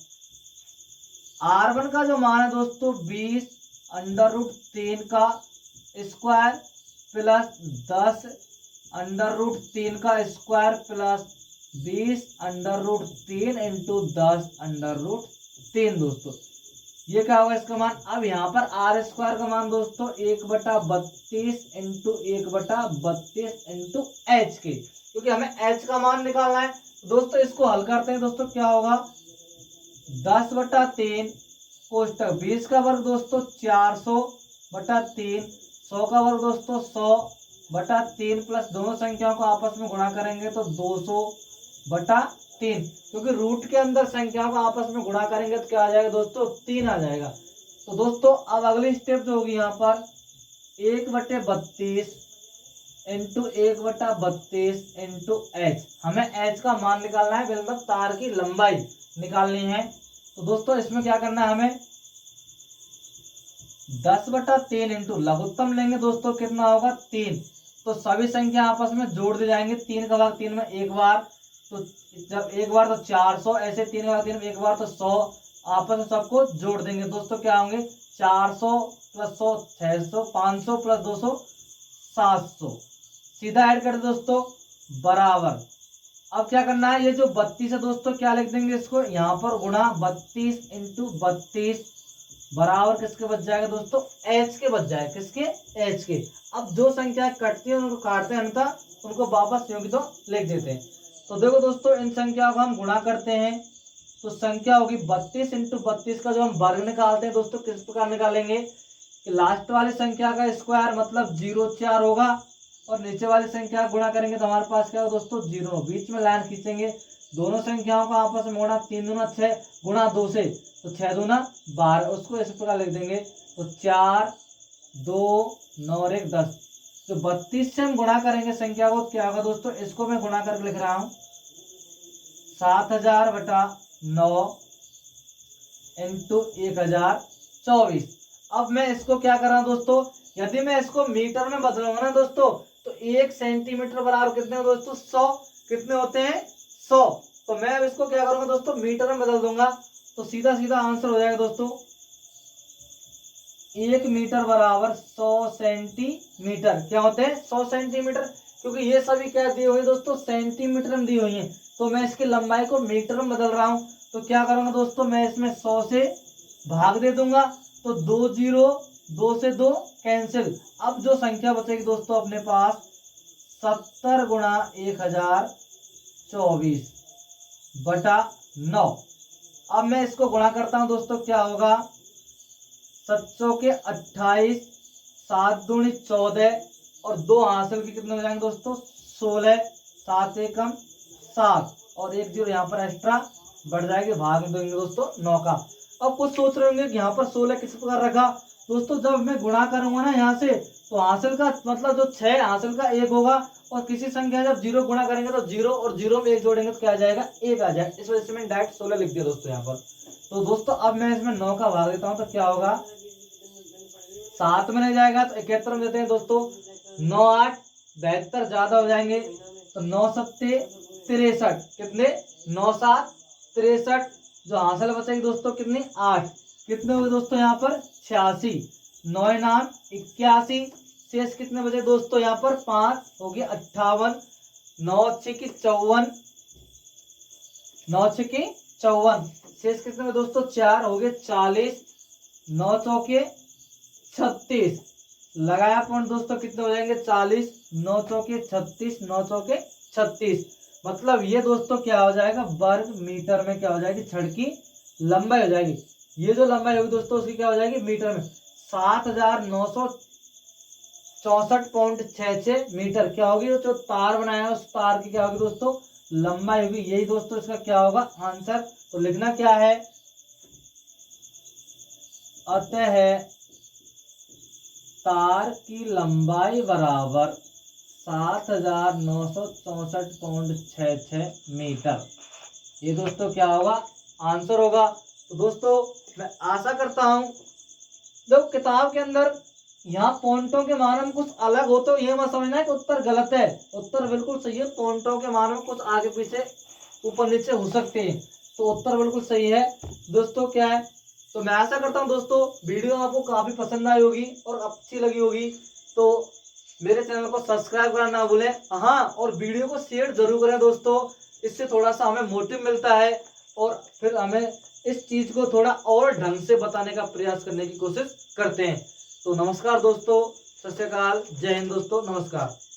R1 का जो मान है दोस्तों 20/3 का स्क्वायर प्लस 10/3 का स्क्वायर प्लस 20/3 × 10/3 दोस्तों, ये क्या होगा इसका मान। अब यहाँ पर आर स्क्वायर का मान दोस्तों 1/32 इंटू 1/32 इंटू एच के, क्योंकि हमें एच का मान निकालना है। दोस्तों इसको हल करते हैं दोस्तों, क्या होगा 10/3 कोष्टक 20 का वर्ग दोस्तों 400/3, 100 का वर्ग दोस्तों 100/3 प्लस दोनों संख्याओं को आपस में गुणा करेंगे तो 200/3, क्योंकि रूट के अंदर संख्याओं को आपस में गुणा करेंगे तो क्या आ जाएगा दोस्तों 3 आ जाएगा। तो दोस्तों अब अगली स्टेप जो होगी यहाँ पर 1/32 इंटू 1/32 इंटू एच, हमें एच का मान निकालना है, मतलब तार की लंबाई निकालनी है। तो दोस्तों इसमें क्या करना है, हमें 10/3 इंटू लघुत्तम लेंगे दोस्तों, कितना होगा 3। तो सभी संख्या आपस में जोड़ दी जाएंगे, 3 का भाग 3 में एक बार, तो जब एक बार तो 400, ऐसे 3 का भाग 3 में एक बार तो 100, आपस में सबको जोड़ देंगे दोस्तों, क्या होंगे 400 प्लस 100 600, 500 प्लस 200 700, सीधा ऐड कर दे दोस्तों बराबर। अब क्या करना है, ये जो 32 है दोस्तों क्या लिख देंगे इसको यहाँ पर गुणा 32 इंटू 32 बराबर किसके बच जाएगा दोस्तों एच के बच जाएगा, किसके एच के। अब जो संख्या कटती है उनको काटते हैं, अन्यथा उनको वापस यूं की तो लिख देते हैं। तो देखो दोस्तों इन संख्याओं को हम गुणा करते हैं तो संख्या होगी 32 इंटू 32 का जो हम वर्ग निकालते हैं दोस्तों किस प्रकार निकालेंगे कि लास्ट वाली संख्या का स्क्वायर मतलब 0 4 होगा, और नीचे वाली संख्या गुणा करेंगे तो हमारे पास क्या होगा दोस्तों 0, बीच में लाइन खींचेंगे, दोनों संख्याओं को आपस में गुणा 3 दूना 6 गुणा 2 से तो 6 दूना 12, उसको इस प्रकार लिख देंगे तो 4 2 9 और 1 10। तो 32 से हम गुणा करेंगे संख्या को क्या होगा दोस्तों, इसको मैं गुणा करके लिख रहा हूँ 7000/9 इंटू 1024। अब मैं इसको क्या कर रहा हूँ दोस्तों, यदि मैं इसको मीटर में बदलूंगा ना दोस्तों तो 1 सेंटीमीटर बराबर कितने हो दोस्तों 100, कितने होते हैं 100। तो मैं अब इसको क्या करूंगा दोस्तों मीटर में बदल दूंगा, तो सीधा सीधा आंसर हो जाएगा दोस्तों 1 मीटर बराबर 100 सेंटीमीटर। क्या होते हैं 100 सेंटीमीटर, क्योंकि ये सभी क्या दी हुई दोस्तों सेंटीमीटर में दी हुई है, तो मैं इसकी लंबाई को मीटर में बदल रहा हूं। तो क्या करूंगा दोस्तों, मैं इसमें 100 से भाग दे दूंगा तो 2 0, 2 से 2 कैंसिल। अब जो संख्या बचेगी दोस्तों अपने पास 70 गुणा 1024/9। अब मैं इसको गुणा करता हूं दोस्तों, क्या होगा 7 के 28, 7 दूनी 14 और 2 हासिल के कितने हो जाएंगे दोस्तों 16, 7 से कम 7 और 1 0 यहाँ पर एक्स्ट्रा बढ़ जाएगी, भाग में देंगे दोस्तों 9 का। अब कुछ सोच रहे होंगे कि यहाँ पर 16 किस प्रकार रखा दोस्तों, जब मैं गुणा करूंगा ना यहाँ से तो हासिल का मतलब जो 6 हासिल का 1 होगा, और किसी संख्या जब 0 गुणा करेंगे तो 0 और 0 में 1 जोड़ेंगे तो क्या आ जाएगा 1 आ जाएगा, इस वजह से मैंने डायरेक्ट 16 लिख दिया दोस्तों यहाँ पर। तो दोस्तों अब मैं इसमें 9 का भाग देता हूँ तो क्या होगा 7 में नहीं जाएगा तो 71 में देते हैं दोस्तों, 9 8 72 ज्यादा हो जाएंगे तो 9 7 63, कितने 9 7 63, जो हासिल बचेगी दोस्तों कितनी 8, कितने हो गए दोस्तों यहाँ पर 86, 9 9 81, शेष कितने बचे दोस्तों यहाँ पर 5 हो गए 58, 9 6 54, 9 6 54, शेष कितने में दोस्तों 4 हो गए 40, 9 चौके 36, लगाया पॉइंट दोस्तों कितने हो जाएंगे 40, 9 चौके 36, 9 चौके 36, मतलब ये दोस्तों क्या हो जाएगा वर्ग मीटर में क्या हो जाएगी छड़ की लंबाई हो जाएगी। ये जो लंबाई होगी दोस्तों उसकी क्या हो जाएगी मीटर में 7964.66 मीटर क्या होगी, जो तार बनाया है उस तार की क्या होगी दोस्तों लंबाई होगी। यही दोस्तों इसका क्या होगा आंसर। तो लिखना क्या है, अतः तार की लंबाई बराबर 7964.66 मीटर, ये दोस्तों क्या होगा आंसर होगा। तो दोस्तों मैं आशा करता हूं जब किताब के अंदर यहाँ पॉइंटों के मान में कुछ अलग हो तो ये मत समझना कि उत्तर गलत है, उत्तर बिल्कुल सही है, पॉइंटों के मान में कुछ आगे पीछे ऊपर नीचे हो सकते हैं, तो उत्तर बिल्कुल सही है दोस्तों। क्या है तो मैं आशा करता हूँ दोस्तों वीडियो आपको काफी पसंद आई होगी और अच्छी लगी होगी, तो मेरे चैनल को सब्सक्राइब करना ना भूलें, हाँ और वीडियो को शेयर जरूर करें दोस्तों, इससे थोड़ा सा हमें मोटिव मिलता है और फिर हमें इस चीज को थोड़ा और ढंग से बताने का प्रयास करने की कोशिश करते हैं। तो नमस्कार दोस्तों, सत श्री अकाल, जय हिंद दोस्तों, नमस्कार।